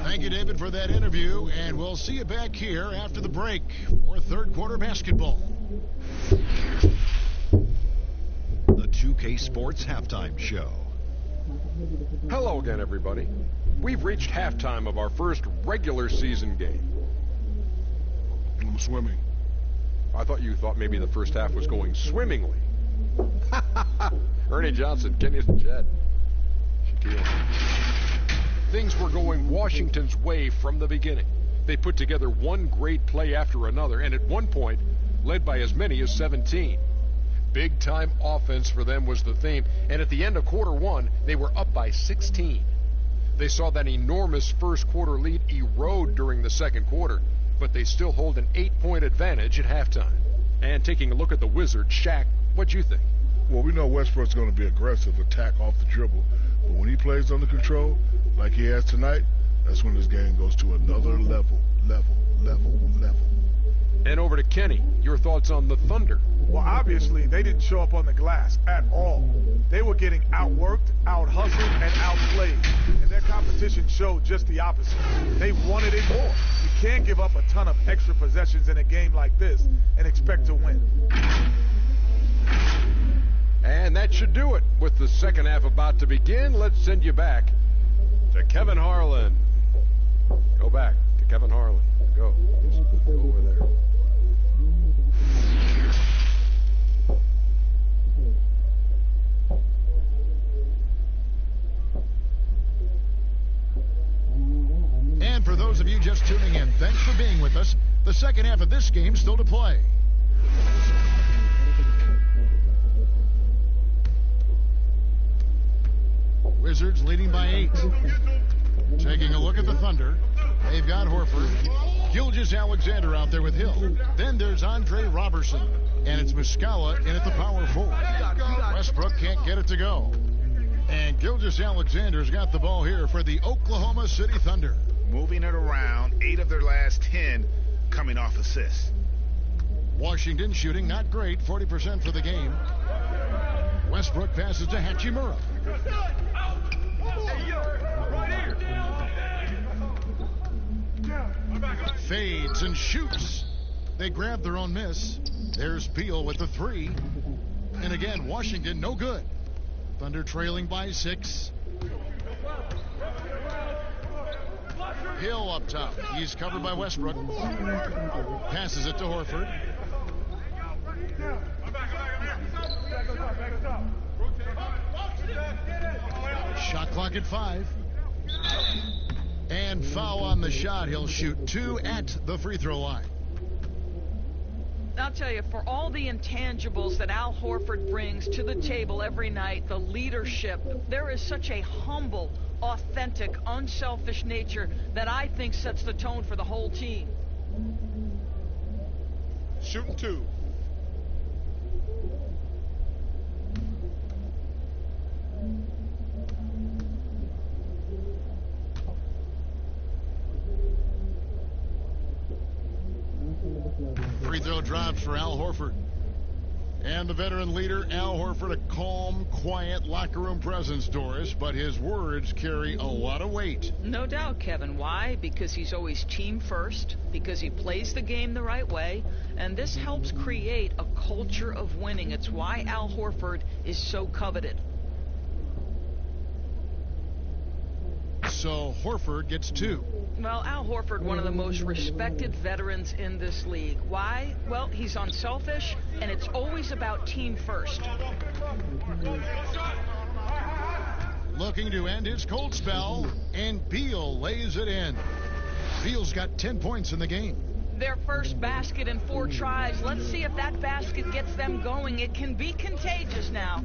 Thank you, David, for that interview, and we'll see you back here after the break for third quarter basketball. The 2K Sports Halftime Show. Hello again, everybody. We've reached halftime of our first regular season game. I'm swimming. I thought you thought maybe the first half was going swimmingly. Ernie Johnson, Kenny Jet. Shaquille. Things were going Washington's way from the beginning. They put together one great play after another, and at one point, led by as many as 17. Big-time offense for them was the theme, and at the end of quarter one, they were up by 16. They saw that enormous first-quarter lead erode during the second quarter, but they still hold an 8-point advantage at halftime. And taking a look at the Wizards, Shaq, what'd you think? Well, we know Westbrook's going to be aggressive, attack off the dribble. But when he plays under control, like he has tonight, that's when this game goes to another level. And over to Kenny, your thoughts on the Thunder. Well, obviously, they didn't show up on the glass at all. They were getting outworked, out-hustled, and outplayed. And their competition showed just the opposite. They wanted it more. You can't give up a ton of extra possessions in a game like this and expect to win. And that should do it. With the second half about to begin, let's send you back to Kevin Harlan. Go back to Kevin Harlan. Go. Go over there. And for those of you just tuning in, thanks for being with us. The second half of this game still to play. Wizards leading by 8. Taking a look at the Thunder. They've got Horford. Gilgeous-Alexander out there with Hill. Then there's Andre Robertson. And it's Muscala in at the power forward. Westbrook can't get it to go. And Gilgeous-Alexander's got the ball here for the Oklahoma City Thunder. Moving it around, 8 of their last 10 coming off assists. Washington shooting not great, 40% for the game. Westbrook passes to Hachimura. Fades and shoots. They grab their own miss. There's Beal with the 3. And again, Washington no good. Thunder trailing by 6. Hill up top. He's covered by Westbrook. Passes it to Horford. Shot clock at 5. And foul on the shot. He'll shoot 2 at the free throw line. I'll tell you, for all the intangibles that Al Horford brings to the table every night, the leadership, there is such a humble, authentic, unselfish nature that I think sets the tone for the whole team. Shooting 2. Free throw drops for Al Horford. And the veteran leader, Al Horford, a calm, quiet locker room presence, Doris, but his words carry a lot of weight. No doubt, Kevin. Why? Because he's always team first, because he plays the game the right way, and this helps create a culture of winning. It's why Al Horford is so coveted. So Horford gets 2. Well, Al Horford, one of the most respected veterans in this league. Why? Well, he's unselfish, and it's always about team first. Looking to end his cold spell, and Beal lays it in. Beal's got 10 points in the game. Their first basket in 4 tries. Let's see if that basket gets them going. It can be contagious now.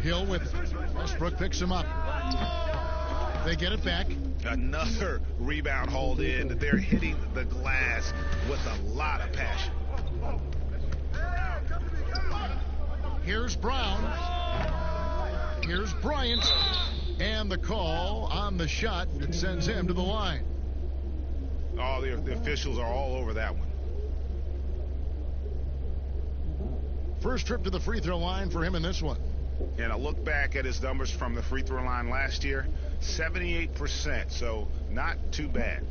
Hill with Westbrook picks him up. They get it back. Another rebound hauled in. They're hitting the glass with a lot of passion. Here's Brown. Here's Bryant. And the call on the shot that sends him to the line. Oh, the officials are all over that one. First trip to the free throw line for him in this one. And I look back at his numbers from the free throw line last year, 78%, so not too bad.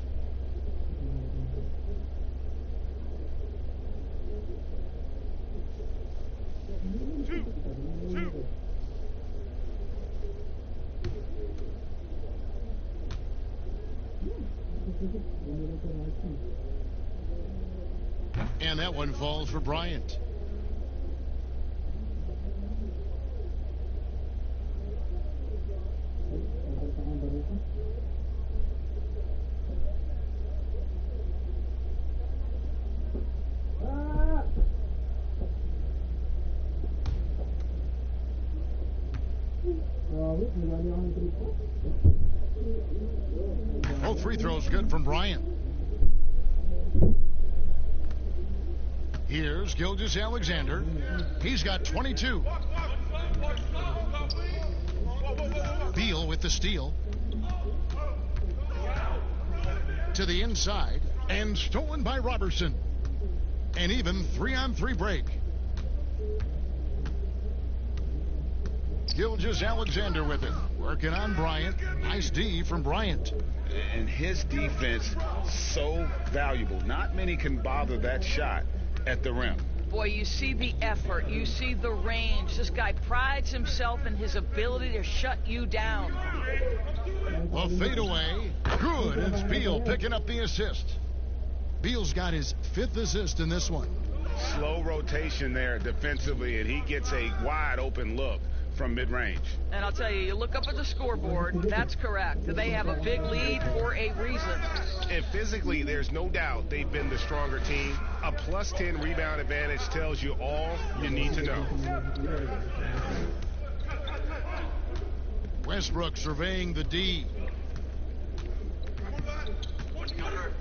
And that one falls for Bryant. Both free throws good from Bryant. Here's Gilgeous-Alexander. He's got 22. Beal with the steal. To the inside and stolen by Robertson. An even 3-on-3 break. Gilgeous-Alexander with it. Working on Bryant. Nice D from Bryant. And his defense so valuable. Not many can bother that shot at the rim. Boy, you see the effort. You see the range. This guy prides himself in his ability to shut you down. The fadeaway. Good. It's Beal picking up the assist. Beal's got his 5th assist in this one. Slow rotation there defensively, and he gets a wide open look from mid-range. And I'll tell you, you look up at the scoreboard, that's correct. They have a big lead for a reason. And physically, there's no doubt they've been the stronger team. A +10 rebound advantage tells you all you need to know. Westbrook surveying the D.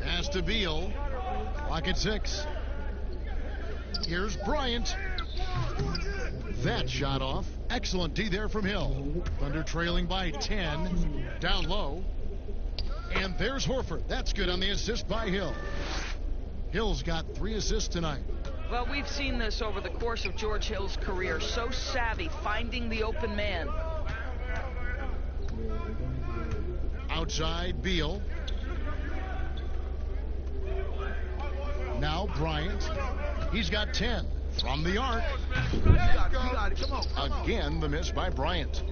Pass to Beal. Clock at 6. Here's Bryant. That shot off. Excellent D there from Hill. Thunder trailing by 10. Down low. And there's Horford. That's good on the assist by Hill. Hill's got 3 assists tonight. Well, we've seen this over the course of George Hill's career. So savvy, finding the open man. Outside, Beal. Now Bryant. He's got 10. From the arc. Again, the miss by Bryant.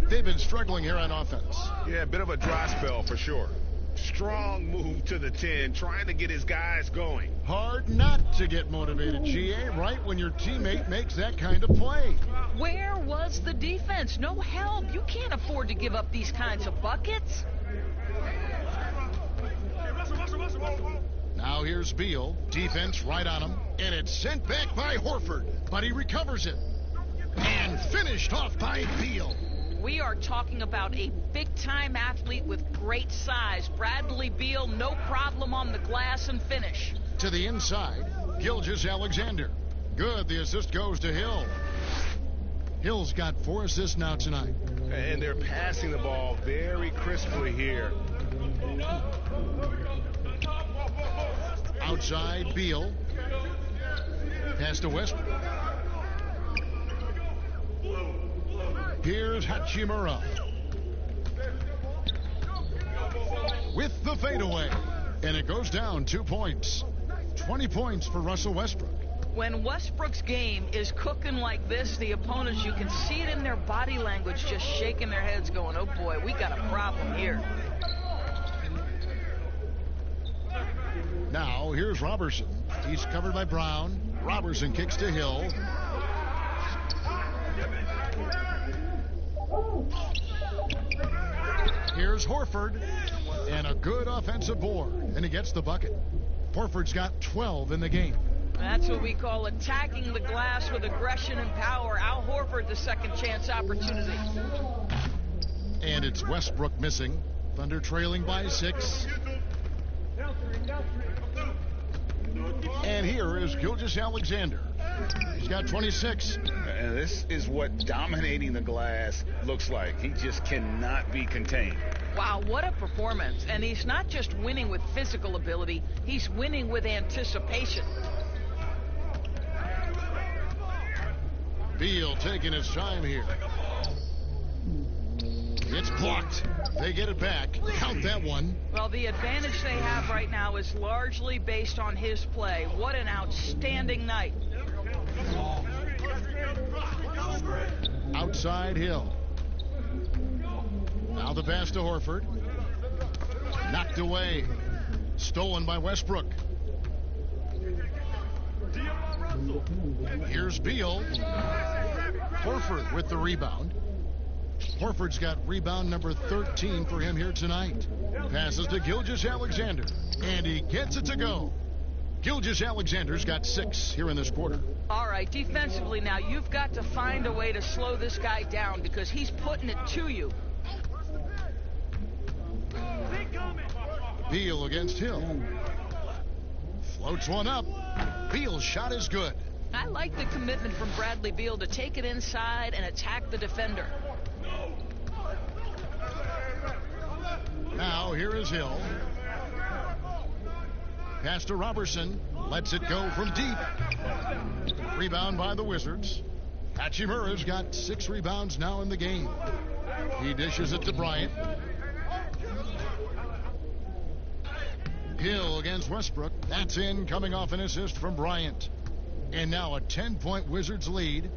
They've been struggling here on offense. Yeah, a bit of a dry spell for sure. Strong move to the 10, trying to get his guys going. Hard not to get motivated, GA, right when your teammate makes that kind of play. Where was the defense? No help. You can't afford to give up these kinds of buckets. Now here's Beal. Defense right on him. And it's sent back by Horford. But he recovers it. And finished off by Beal. We are talking about a big-time athlete with great size. Bradley Beal, no problem on the glass and finish. To the inside, Gilgeous-Alexander. Good, the assist goes to Hill. Hill's got 4 assists now tonight. And they're passing the ball very crisply here. Outside, Beal. Pass to Westbrook. Here's Hachimura. With the fadeaway. And it goes down 2 points. 20 points for Russell Westbrook. When Westbrook's game is cooking like this, the opponents, you can see it in their body language, just shaking their heads going, oh boy, we got a problem here. Now, here's Robertson. He's covered by Brown. Robertson kicks to Hill. Here's Horford. And a good offensive board. And he gets the bucket. Horford's got 12 in the game. That's what we call attacking the glass with aggression and power. Al Horford, the second chance opportunity. And it's Westbrook missing. Thunder trailing by 6. And here is Gilgeous-Alexander. He's got 26. And this is what dominating the glass looks like. He just cannot be contained. Wow, what a performance. And he's not just winning with physical ability, he's winning with anticipation. Beal taking his time here. It's blocked. They get it back. Count that one. Well, the advantage they have right now is largely based on his play. What an outstanding night. Outside Hill. Now the pass to Horford. Knocked away. Stolen by Westbrook. Here's Beal. Horford with the rebound. Horford's got rebound number 13 for him here tonight. Passes to Gilgeous-Alexander, and he gets it to go. Gilgeous-Alexander's got 6 here in this quarter. All right, defensively now, you've got to find a way to slow this guy down because he's putting it to you. Beal against Hill. Floats one up. Beal's shot is good. I like the commitment from Bradley Beal to take it inside and attack the defender. Now here is Hill. Pass to Robertson. Lets it go from deep. Rebound by the Wizards. Hachimura's got 6 rebounds now in the game. He dishes it to Bryant. Hill against Westbrook. That's in, coming off an assist from Bryant. And now a 10-point Wizards lead.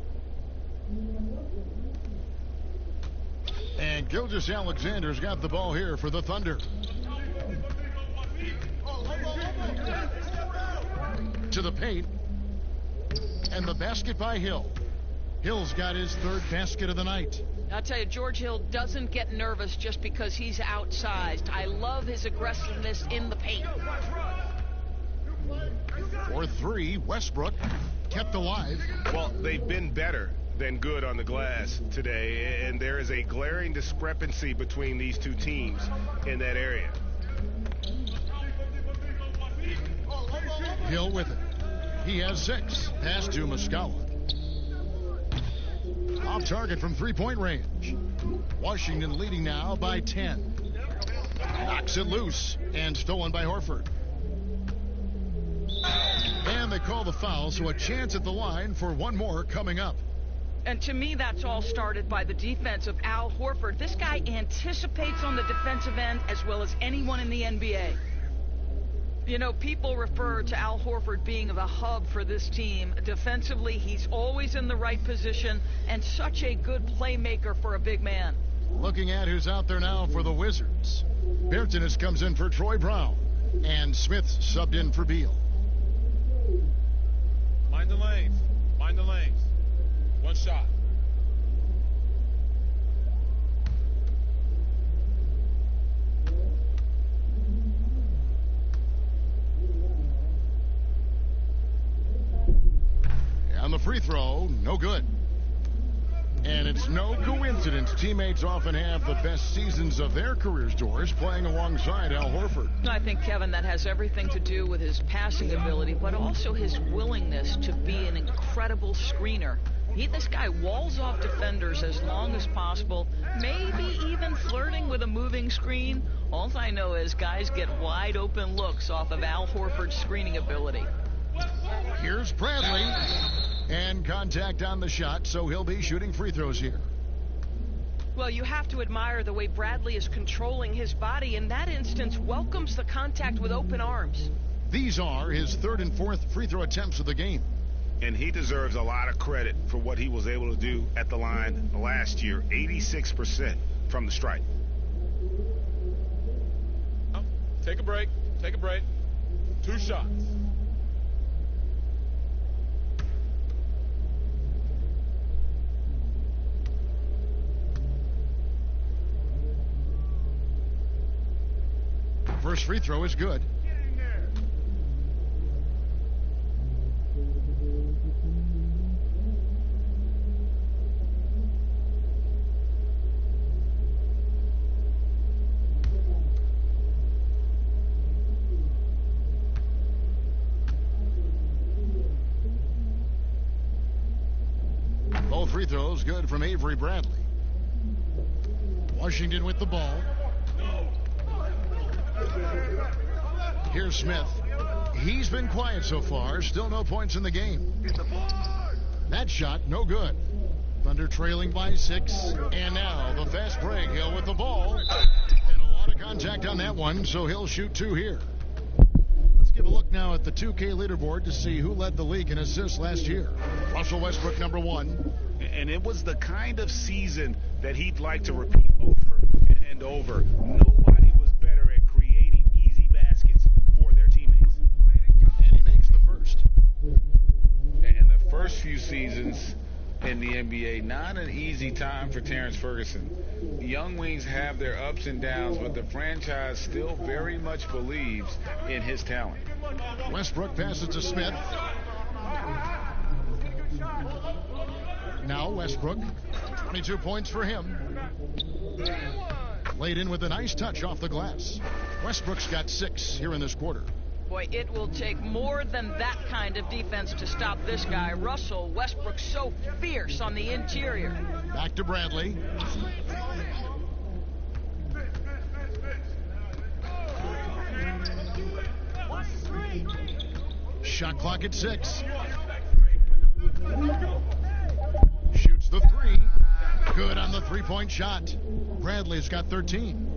And Gilgeous-Alexander's got the ball here for the Thunder. To the paint. And the basket by Hill. Hill's got his 3rd basket of the night. I'll tell you, George Hill doesn't get nervous just because he's outsized. I love his aggressiveness in the paint. For 3, Westbrook kept alive. Well, they've been better than good on the glass today, and there is a glaring discrepancy between these two teams in that area. Hill with it. He has 6. Pass to Muscala. Off target from 3-point range. Washington leading now by 10. Knocks it loose and stolen by Horford. And they call the foul, so a chance at the line for one more coming up. And to me, that's all started by the defense of Al Horford. This guy anticipates on the defensive end as well as anyone in the NBA. You know, people refer to Al Horford being the hub for this team. Defensively, he's always in the right position and such a good playmaker for a big man. Looking at who's out there now for the Wizards. Bertens comes in for Troy Brown, and Smith subbed in for Beal. Mind the lanes. Mind the lanes. One shot. On the free throw, no good. And it's no coincidence teammates often have the best seasons of their careers, Doris, playing alongside Al Horford. I think, Kevin, that has everything to do with his passing ability, but also his willingness to be an incredible screener. This guy walls off defenders as long as possible, maybe even flirting with a moving screen. All I know is guys get wide open looks off of Al Horford's screening ability. Here's Bradley. And contact on the shot, so he'll be shooting free throws here. Well, you have to admire the way Bradley is controlling his body. In that instance, welcomes the contact with open arms. These are his 3rd and 4th free throw attempts of the game. And he deserves a lot of credit for what he was able to do at the line last year. 86% from the stripe. Take a break. Take a break. 2 shots. First free throw is good. Both free throws good from Avery Bradley. Washington with the ball. Here's Smith. He's been quiet so far. Still no points in the game. That shot, no good. Thunder trailing by 6. And now the fast break. Hill with the ball. And a lot of contact on that one, so he'll shoot 2 here. Let's give a look now at the 2K leaderboard to see who led the league in assists last year. Russell Westbrook, number 1. And it was the kind of season that he'd like to repeat over and over. Nobody was better at creating easy baskets for their teammates. And he makes the first. in the NBA. Not an easy time for Terrence Ferguson. Young wings have their ups and downs, but the franchise still very much believes in his talent. Westbrook passes to Smith. Now Westbrook, 22 points for him. Laid in with a nice touch off the glass. Westbrook's got 6 here in this quarter. Boy, it will take more than that kind of defense to stop this guy. Russell Westbrook so fierce on the interior. Back to Bradley. Shot clock at 6. Shoots the 3. Good on the three-point shot. Bradley's got 13.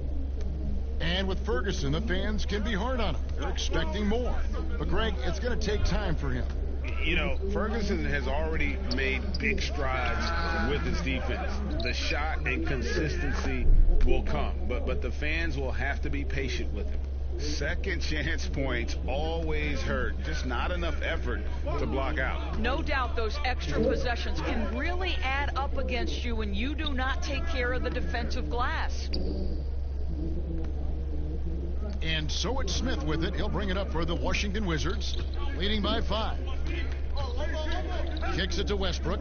And with Ferguson, the fans can be hard on him. They're expecting more. But, Greg, it's going to take time for him. You know, Ferguson has already made big strides with his defense. The shot and consistency will come, but the fans will have to be patient with him. Second chance points always hurt. Just not enough effort to block out. No doubt those extra possessions can really add up against you when you do not take care of the defensive glass. And so it's Smith with it. He'll bring it up for the Washington Wizards, leading by 5. Kicks it to Westbrook.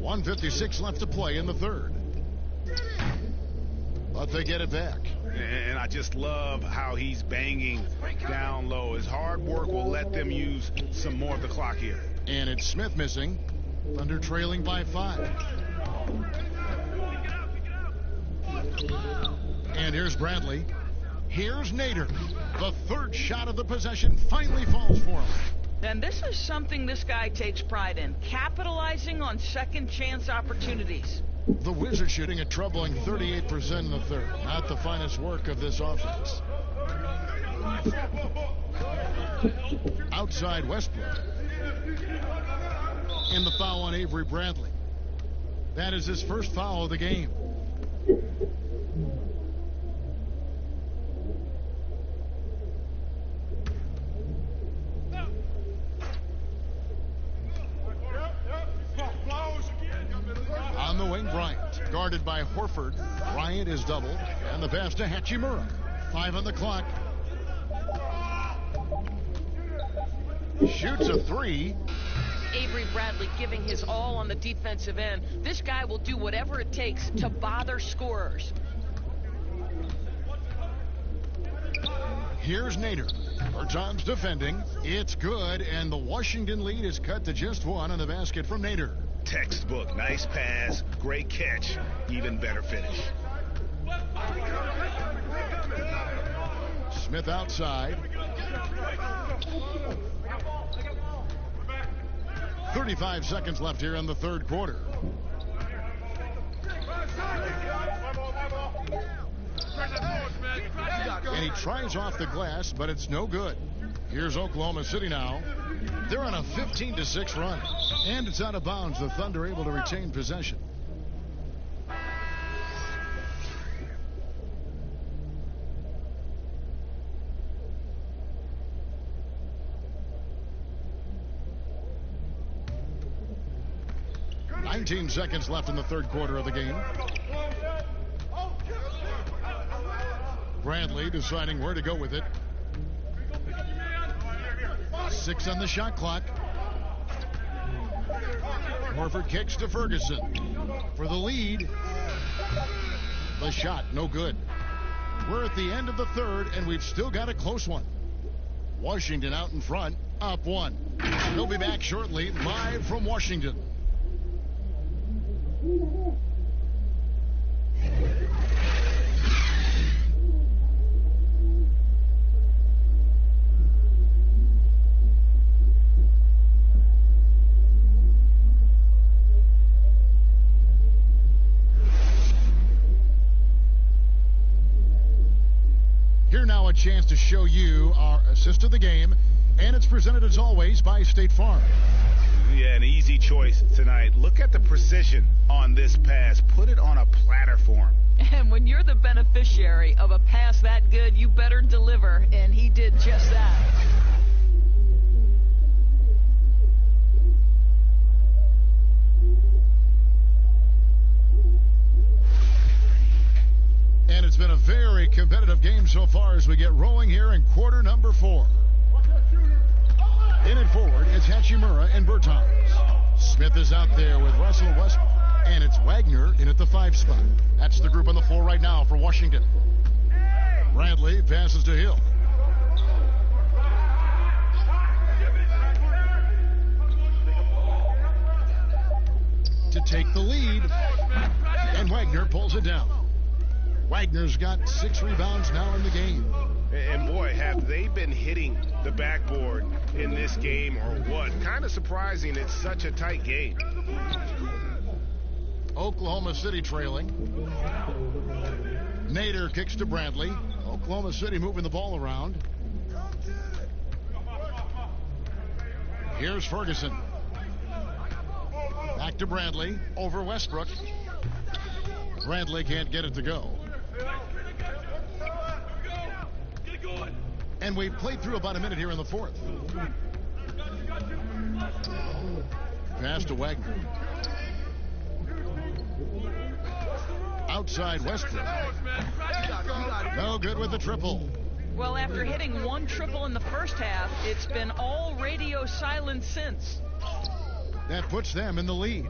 1:56 left to play in the third. But they get it back. And I just love how he's banging down low. His hard work will let them use some more of the clock here. And it's Smith missing. Thunder trailing by 5. And here's Bradley. Here's Nader. The third shot of the possession finally falls for him. And this is something this guy takes pride in, capitalizing on second chance opportunities. The Wizards shooting a troubling 38% in the third. Not the finest work of this offense. Outside Westbrook. And the foul on Avery Bradley. That is his first foul of the game. On the wing, Bryant. Guarded by Horford. Bryant is doubled. And the pass to Hachimura. 5 on the clock. Shoots a 3. Avery Bradley giving his all on the defensive end. This guy will do whatever it takes to bother scorers. Here's Nader. Bertans defending. It's good, and the Washington lead is cut to just 1 on the basket from Nader. Textbook. Nice pass. Great catch. Even better finish. Smith outside. 35 seconds left here in the third quarter. And he tries off the glass, but it's no good. Here's Oklahoma City now. They're on a 15-6 run. And it's out of bounds. The Thunder able to retain possession. $19 seconds left in the third quarter of the game. Bradley deciding where to go with it. 6 on the shot clock. Horford kicks to Ferguson for the lead. The shot, no good. We're at the end of the third, and we've still got a close one. Washington out in front, up 1. They'll be back shortly, live from Washington. Here now a chance to show you our assist of the game, and it's presented as always by State Farm. Yeah, an easy choice tonight. Look at the precision on this pass. Put it on a platter for him. And when you're the beneficiary of a pass that good, you better deliver, and he did just that. competitive game so far as we get rolling here in quarter number 4. In it forward, it's Hachimura and Bertans. Smith is out there with Russell Westbrook. And it's Wagner in at the 5 spot. That's the group on the floor right now for Washington. Bradley passes to Hill. To take the lead. And Wagner pulls it down. Wagner's got 6 rebounds now in the game. And boy, have they been hitting the backboard in this game or what? Kind of surprising it's such a tight game. Oklahoma City trailing. Nader kicks to Bradley. Oklahoma City moving the ball around. Here's Ferguson. Back to Bradley. Over Westbrook. Bradley can't get it to go. And we've played through about a minute here in the 4th. Pass to Wagner. Outside Westbrook. No good with the triple. Well, after hitting 1 triple in the first half, it's been all radio silence since. That puts them in the lead.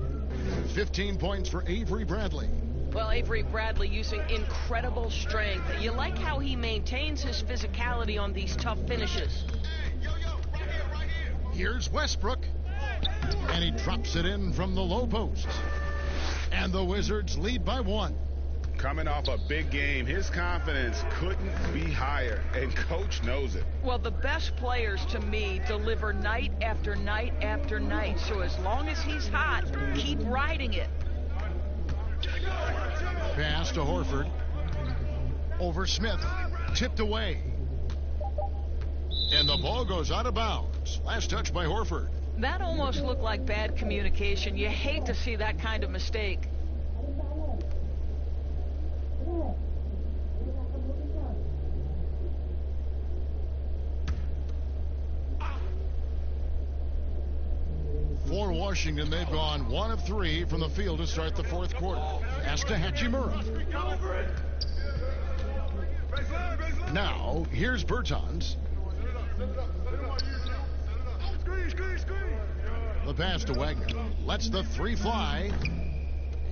15 points for Avery Bradley. Well, Avery Bradley using incredible strength. You like how he maintains his physicality on these tough finishes. Here's Westbrook. And he drops it in from the low post. And the Wizards lead by 1. Coming off a big game, his confidence couldn't be higher, and coach knows it. Well, the best players to me deliver night after night after night. So as long as he's hot, keep riding it. Pass to Horford. Over Smith. Tipped away. And the ball goes out of bounds. Last touch by Horford. That almost looked like bad communication. You hate to see that kind of mistake. For Washington, they've gone 1 of 3 from the field to start the 4th quarter. Pass to Hachimura. Now, here's Bertans. The pass to Wagner. Lets the 3 fly.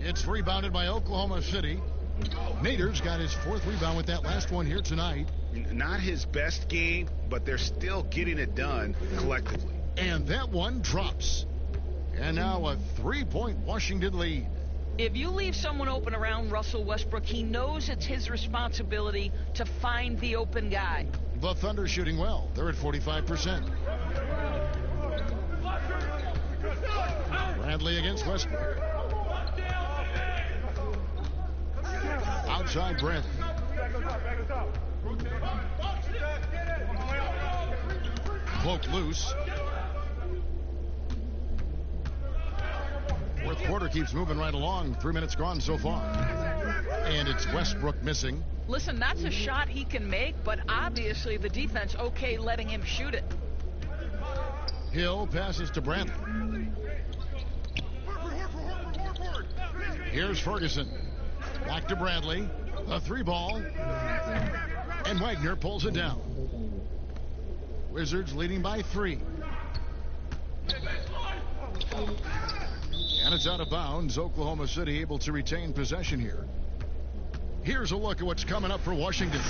It's rebounded by Oklahoma City. Nader's got his 4th rebound with that last one here tonight. Not his best game, but they're still getting it done collectively. And that one drops. And now a 3-point Washington lead. If you leave someone open around Russell Westbrook, he knows it's his responsibility to find the open guy. The Thunder shooting well. They're at 45%. Bradley against Westbrook. Outside Bradley. Cloak loose. 4th quarter keeps moving right along. 3 minutes gone so far. And it's Westbrook missing. Listen, that's a shot he can make, but obviously the defense okay letting him shoot it. Hill passes to Bradley. Here's Ferguson. Back to Bradley. A 3-ball. And Wagner pulls it down. Wizards leading by 3. And it's out of bounds. Oklahoma City able to retain possession here. Here's a look at what's coming up for Washington.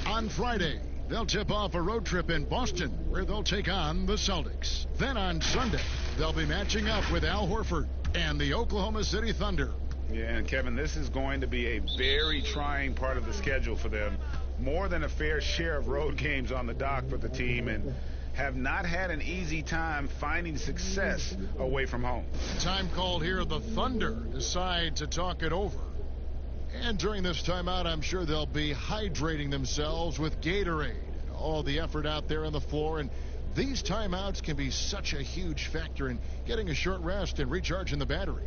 On Friday, they'll tip off a road trip in Boston, where they'll take on the Celtics. Then on Sunday, they'll be matching up with Al Horford and the Oklahoma City Thunder. Yeah, and Kevin, this is going to be a very trying part of the schedule for them. More than a fair share of road games on the dock for the team, and have not had an easy time finding success away from home. Time called here. The Thunder decide to talk it over. And during this timeout, I'm sure they'll be hydrating themselves with Gatorade. All the effort out there on the floor. And these timeouts can be such a huge factor in getting a short rest and recharging the battery.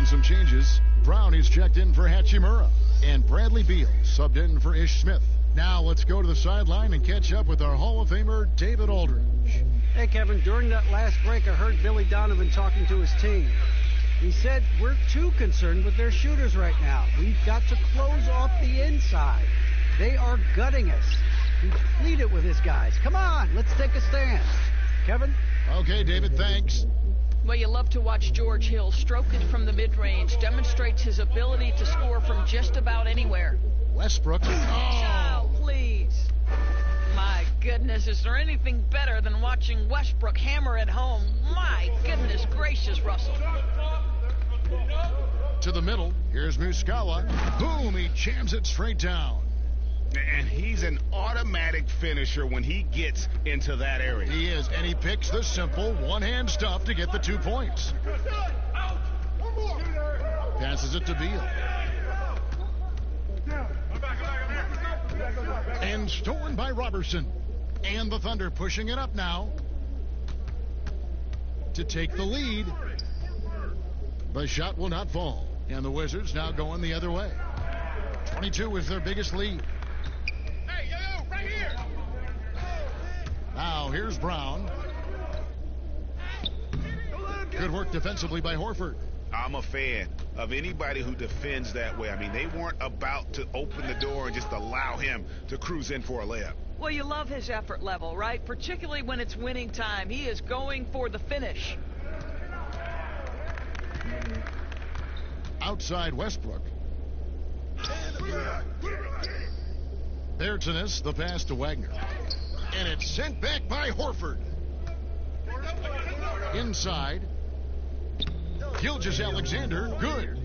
some changes. Brownie's checked in for Hachimura, and Bradley Beal subbed in for Ish Smith. Now let's go to the sideline and catch up with our Hall of Famer, David Aldridge. Hey, Kevin, during that last break, I heard Billy Donovan talking to his team. He said, we're too concerned with their shooters right now. We've got to close off the inside. They are gutting us. He pleaded with his guys. Come on, let's take a stand. Kevin? Okay, David, thanks. Well, you love to watch George Hill stroke it from the mid-range. Demonstrates his ability to score from just about anywhere. Westbrook. Oh, please. My goodness, is there anything better than watching Westbrook hammer it home? My goodness gracious, Russell. To the middle. Here's Muscala. Boom, he jams it straight down. And he's an automatic finisher when he gets into that area. He is, and he picks the simple one-hand stuff to get the 2 points. Passes it to Beal. And stolen by Robertson. And the Thunder pushing it up now to take the lead. The shot will not fall. And the Wizards now going the other way. 22 is their biggest lead. Now here's Brown. Good work defensively by Horford. I'm a fan of anybody who defends that way. I mean, they weren't about to open the door and just allow him to cruise in for a layup. Well, you love his effort level, right? Particularly when it's winning time. He is going for the finish. Outside Westbrook. Bertans, the pass to Wagner. And it's sent back by Horford. Inside. Gilgeous-Alexander, good.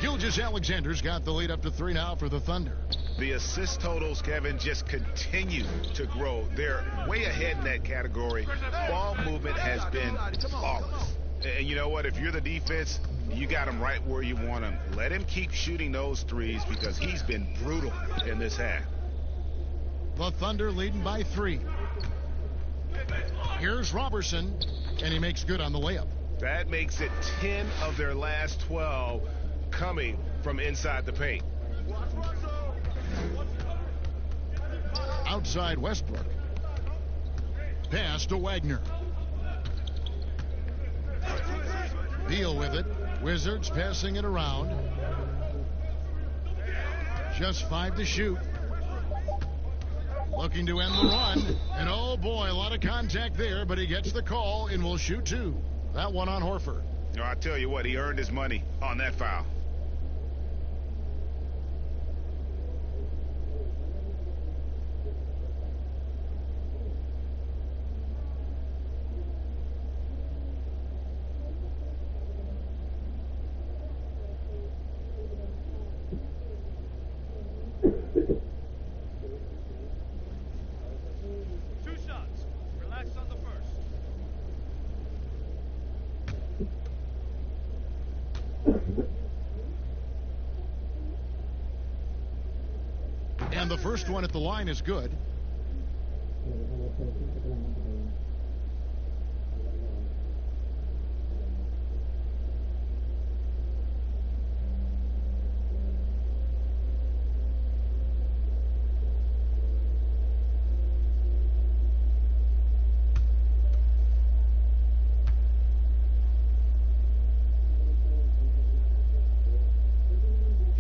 Gilgeous-Alexander's got the lead up to 3 now for the Thunder. The assist totals, Kevin, just continue to grow. They're way ahead in that category. Ball movement has been flawless. And you know what? If you're the defense, you got him right where you want him. Let him keep shooting those threes because he's been brutal in this half. The Thunder leading by 3. Here's Robertson, and he makes good on the layup. That makes it 10 of their last 12 coming from inside the paint. Outside Westbrook. Pass to Wagner. Beal with it. Wizards passing it around. Just 5 to shoot. Looking to end the run. And oh boy, a lot of contact there, but he gets the call and will shoot 2. That one on Horford. No, I tell you what, he earned his money on that foul. And the first one at the line is good.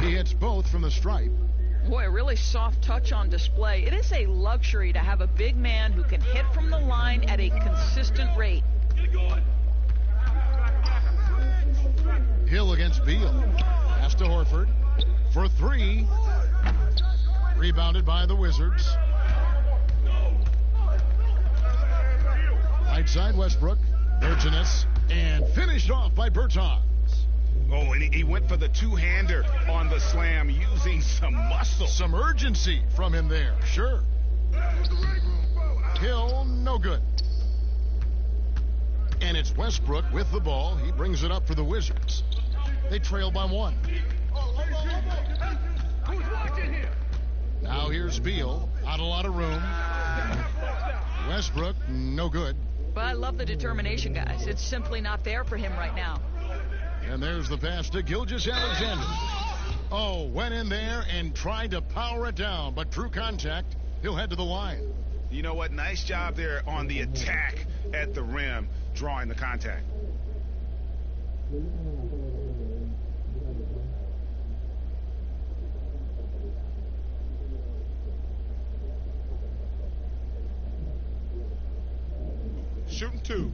He hits both from the stripe. Boy, a really soft touch on display. It is a luxury to have a big man who can hit from the line at a consistent rate. Hill against Beal. Pass to Horford. For 3. Rebounded by the Wizards. Right side Westbrook. Bertans. And finished off by Bertans. Oh, and he went for the two-hander on the slam using some muscle. Some urgency from him there, sure. Hill, no good. And it's Westbrook with the ball. He brings it up for the Wizards. They trail by 1. Now here's Beal. Not a lot of room. Westbrook, no good. But I love the determination, guys. It's simply not there for him right now. And there's the pass to Gilgeous-Alexander. Oh, went in there and tried to power it down, but true contact, he'll head to the line. You know what? Nice job there on the attack at the rim, drawing the contact. Shooting two.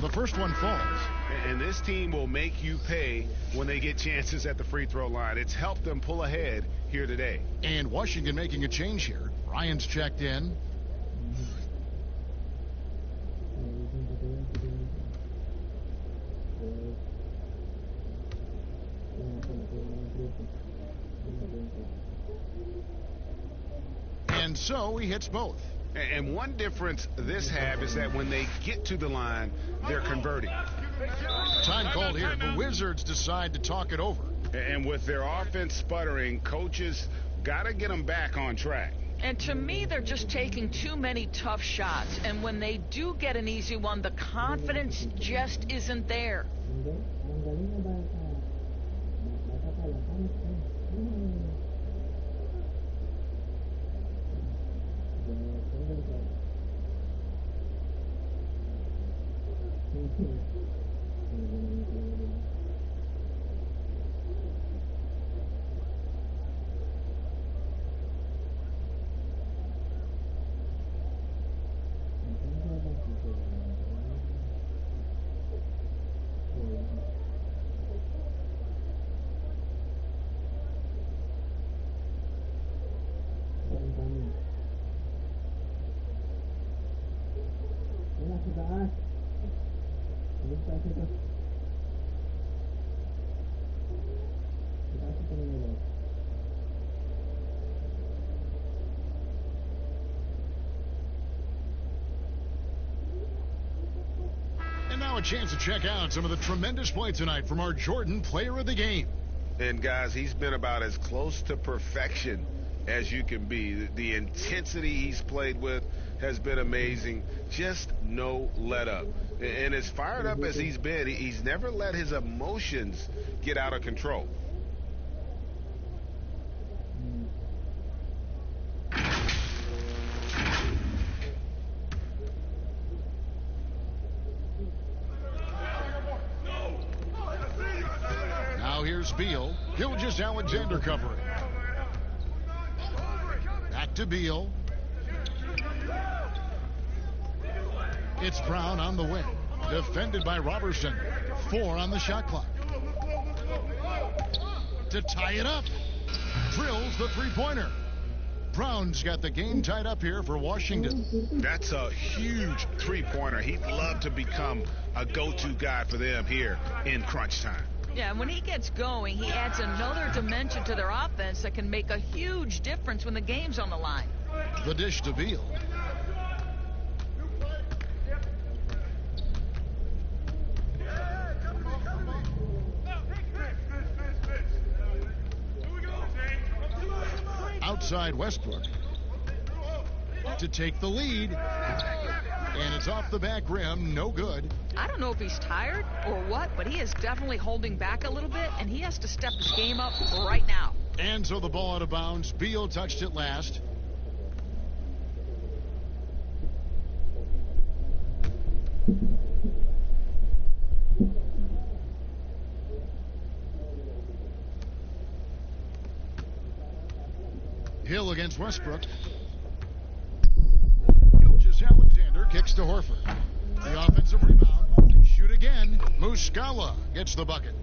The first one falls. And this team will make you pay when they get chances at the free throw line. It's helped them pull ahead here today. And Washington making a change here. Ryan's checked in. And so he hits both. And one difference this have is that when they get to the line, they're converting. Time called here. The Wizards decide to talk it over. And with their offense sputtering, coaches got to get them back on track. And to me, they're just taking too many tough shots. And when they do get an easy one, the confidence just isn't there. And now a chance to check out some of the tremendous play tonight from our Jordan Player of the Game. And guys, he's been about as close to perfection as you can be. The intensity he's played with has been amazing. Just no let up. And as fired up as he's been, he's never let his emotions get out of control. Now here's Beal. Gilgeous-Alexander covering. Back to Beal. It's Brown on the wing. Defended by Robertson. 4 on the shot clock. To tie it up. Drills the three-pointer. Brown's got the game tied up here for Washington. That's a huge three-pointer. He'd love to become a go-to guy for them here in crunch time. Yeah, and when he gets going, he adds another dimension to their offense that can make a huge difference when the game's on the line. The dish to Beal. Outside Westbrook to take the lead, and it's off the back rim, no good. I don't know if he's tired or what, but he is definitely holding back a little bit, and he has to step his game up right now. And so the ball out of bounds. Beal touched it last. Hill against Westbrook. Gilgeous-Alexander kicks to Horford. The offensive rebound. Shoot again. Muscala gets the bucket.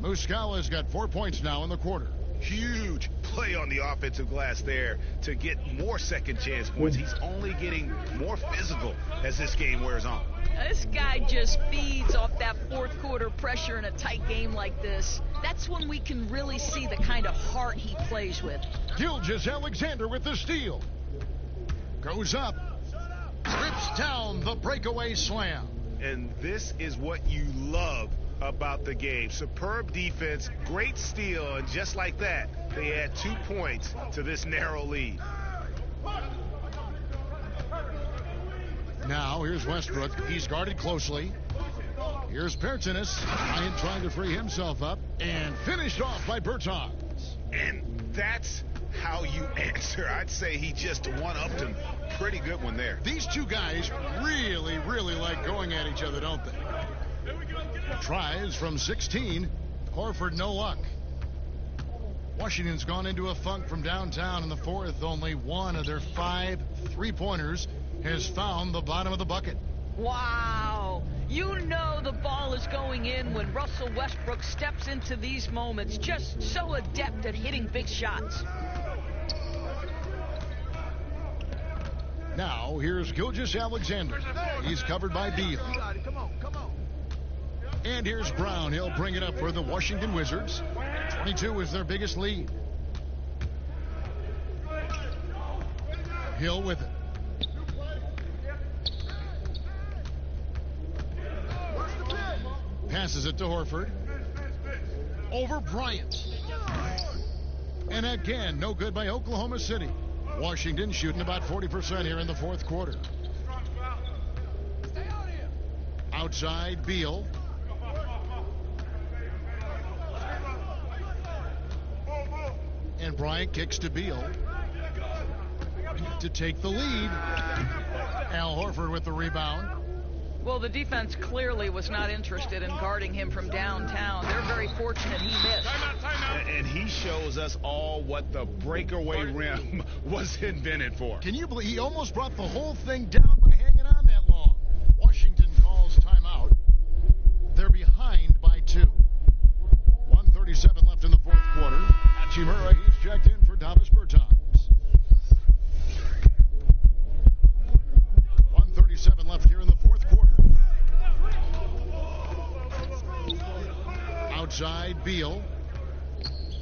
Muscala's got 4 points now in the quarter. Huge play on the offensive glass there to get more second chance points. He's only getting more physical as this game wears on. This guy just feeds off that fourth quarter pressure in a tight game like this. That's when we can really see the kind of heart he plays with. Gilgeous-Alexander with the steal. Goes up. Rips down the breakaway slam. And this is what you love about the game. Superb defense, great steal, and just like that, they add 2 points to this narrow lead. Now, here's Westbrook. He's guarded closely. Here's Pertinis. Bryant trying to free himself up. And finished off by Bertans. And that's how you answer. I'd say he just one-upped him. Pretty good one there. These two guys really, really like going at each other, don't they? Tries from 16. Horford, no luck. Washington's gone into a funk from downtown in the fourth. Only one of their 5 three-pointers has found the bottom of the bucket. Wow. You know the ball is going in when Russell Westbrook steps into these moments. Just so adept at hitting big shots. Now, here's Gilgeous-Alexander. He's covered by Beal. Come on. And here's Brown. He'll bring it up for the Washington Wizards. 22 is their biggest lead. Hill with it. Passes it to Horford. Over Bryant. And again, no good by Oklahoma City. Washington shooting about 40% here in the fourth quarter. Outside, Beal. And Bryant kicks to Beal to take the lead. Al Horford with the rebound. Well, the defense clearly was not interested in guarding him from downtown. They're very fortunate he missed. And he shows us all what the breakaway rim was invented for. Can you believe he almost brought the whole thing down by hanging on that long? Washington calls timeout. They're behind by 2. 1:37 left in the fourth quarter. Hachimura, he's checked in for Davis Bertans. 1:37 left here in the fourth quarter. Outside, Beal.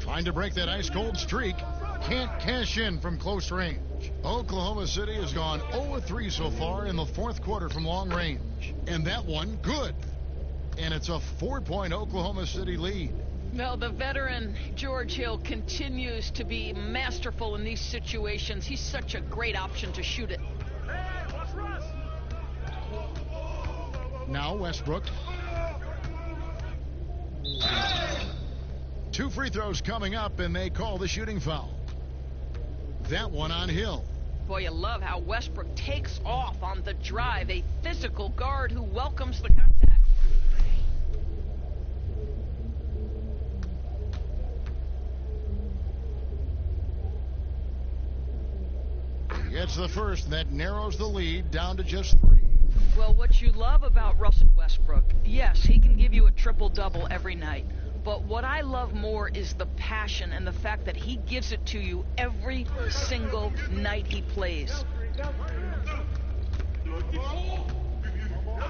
Trying to break that ice-cold streak. Can't cash in from close range. Oklahoma City has gone 0-3 so far in the fourth quarter from long range. And that one, good. And it's a 4-point Oklahoma City lead. Well, the veteran George Hill continues to be masterful in these situations. He's such a great option to shoot it. Now Westbrook. 2 free throws coming up, and they call the shooting foul. That one on Hill. Boy, you love how Westbrook takes off on the drive. A physical guard who welcomes the contact. He gets the first, and that narrows the lead down to just 3. Well, what you love about Russell Westbrook, yes, he can give you a triple-double every night. But what I love more is the passion and the fact that he gives it to you every single night he plays.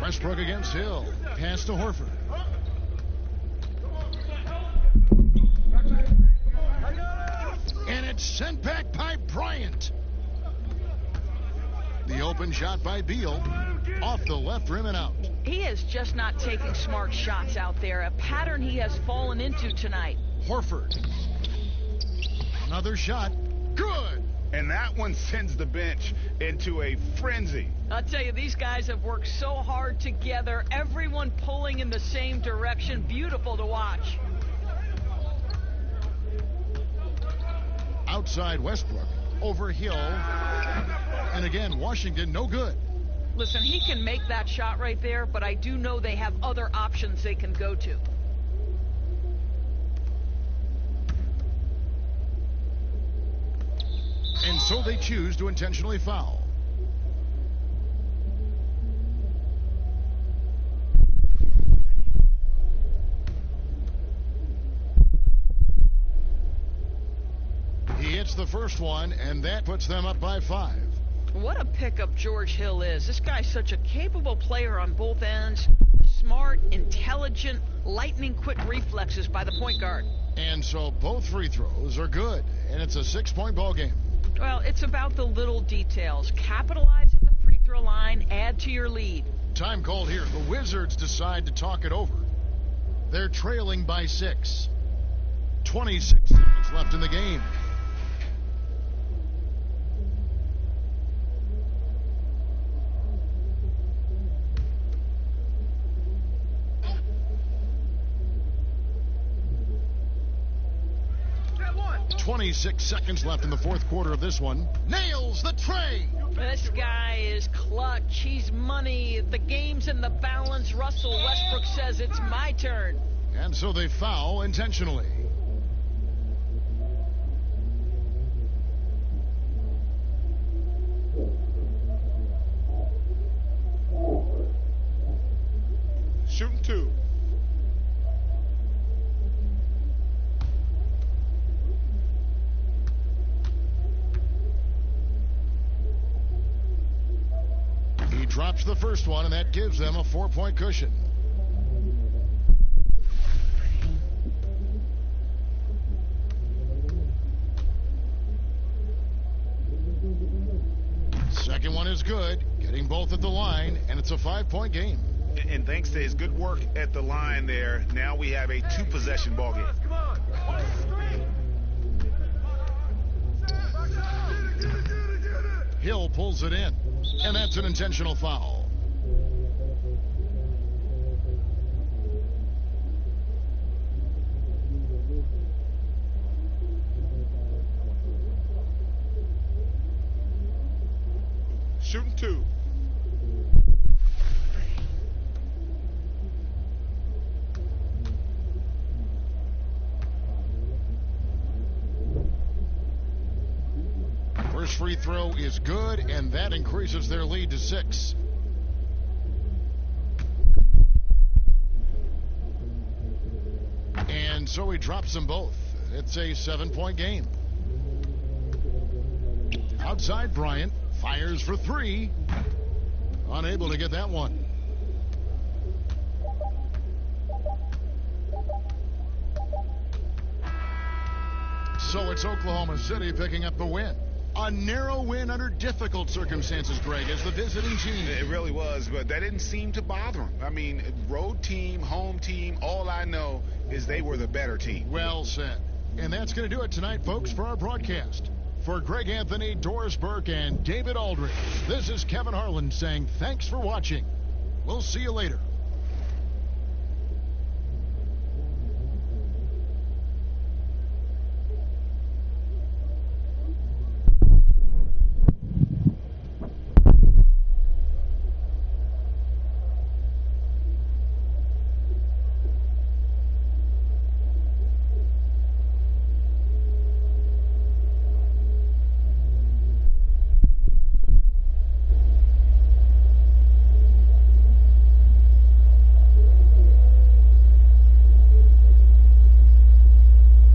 Westbrook against Hill. Pass to Horford. And it's sent back by Bryant. The open shot by Beal. Off the left rim and out. He is just not taking smart shots out there. A pattern he has fallen into tonight. Horford. Another shot. Good. And that one sends the bench into a frenzy. I'll tell you, these guys have worked so hard together. Everyone pulling in the same direction. Beautiful to watch. Outside Westbrook. Over Hill. And again, Washington, no good. Listen, he can make that shot right there, but I do know they have other options they can go to. And so they choose to intentionally foul. He hits the first one, and that puts them up by 5. What a pickup George Hill is. This guy's such a capable player on both ends. Smart, intelligent, lightning-quick reflexes by the point guard. And so both free throws are good, and it's a 6-point ball game. Well, it's about the little details. Capitalize at the free throw line, add to your lead. Time called here. The Wizards decide to talk it over. They're trailing by 6. 26 seconds left in the game. That one. 26 seconds left in the fourth quarter of this one. Nails the tray. This guy is clutch. He's money. The game's in the balance. Russell Westbrook says it's my turn. And so they foul intentionally. Shooting 2. He drops the first one, and that gives them a 4-point cushion. Second one is good, getting both at the line, and it's a 5-point game. And thanks to his good work at the line there, now we have a 2-possession ball game. Come on. Hill pulls it in, and that's an intentional foul. Shooting 2. First free throw is good, and that increases their lead to 6. And so he drops them both. It's a 7-point game. Outside, Bryant fires for 3. Unable to get that one. So it's Oklahoma City picking up the win. A narrow win under difficult circumstances, Greg, as the visiting team. It really was, but that didn't seem to bother him. I mean, road team, home team, all I know is they were the better team. Well said. And that's going to do it tonight, folks, for our broadcast. For Greg Anthony, Doris Burke, and David Aldridge, this is Kevin Harlan saying thanks for watching. We'll see you later.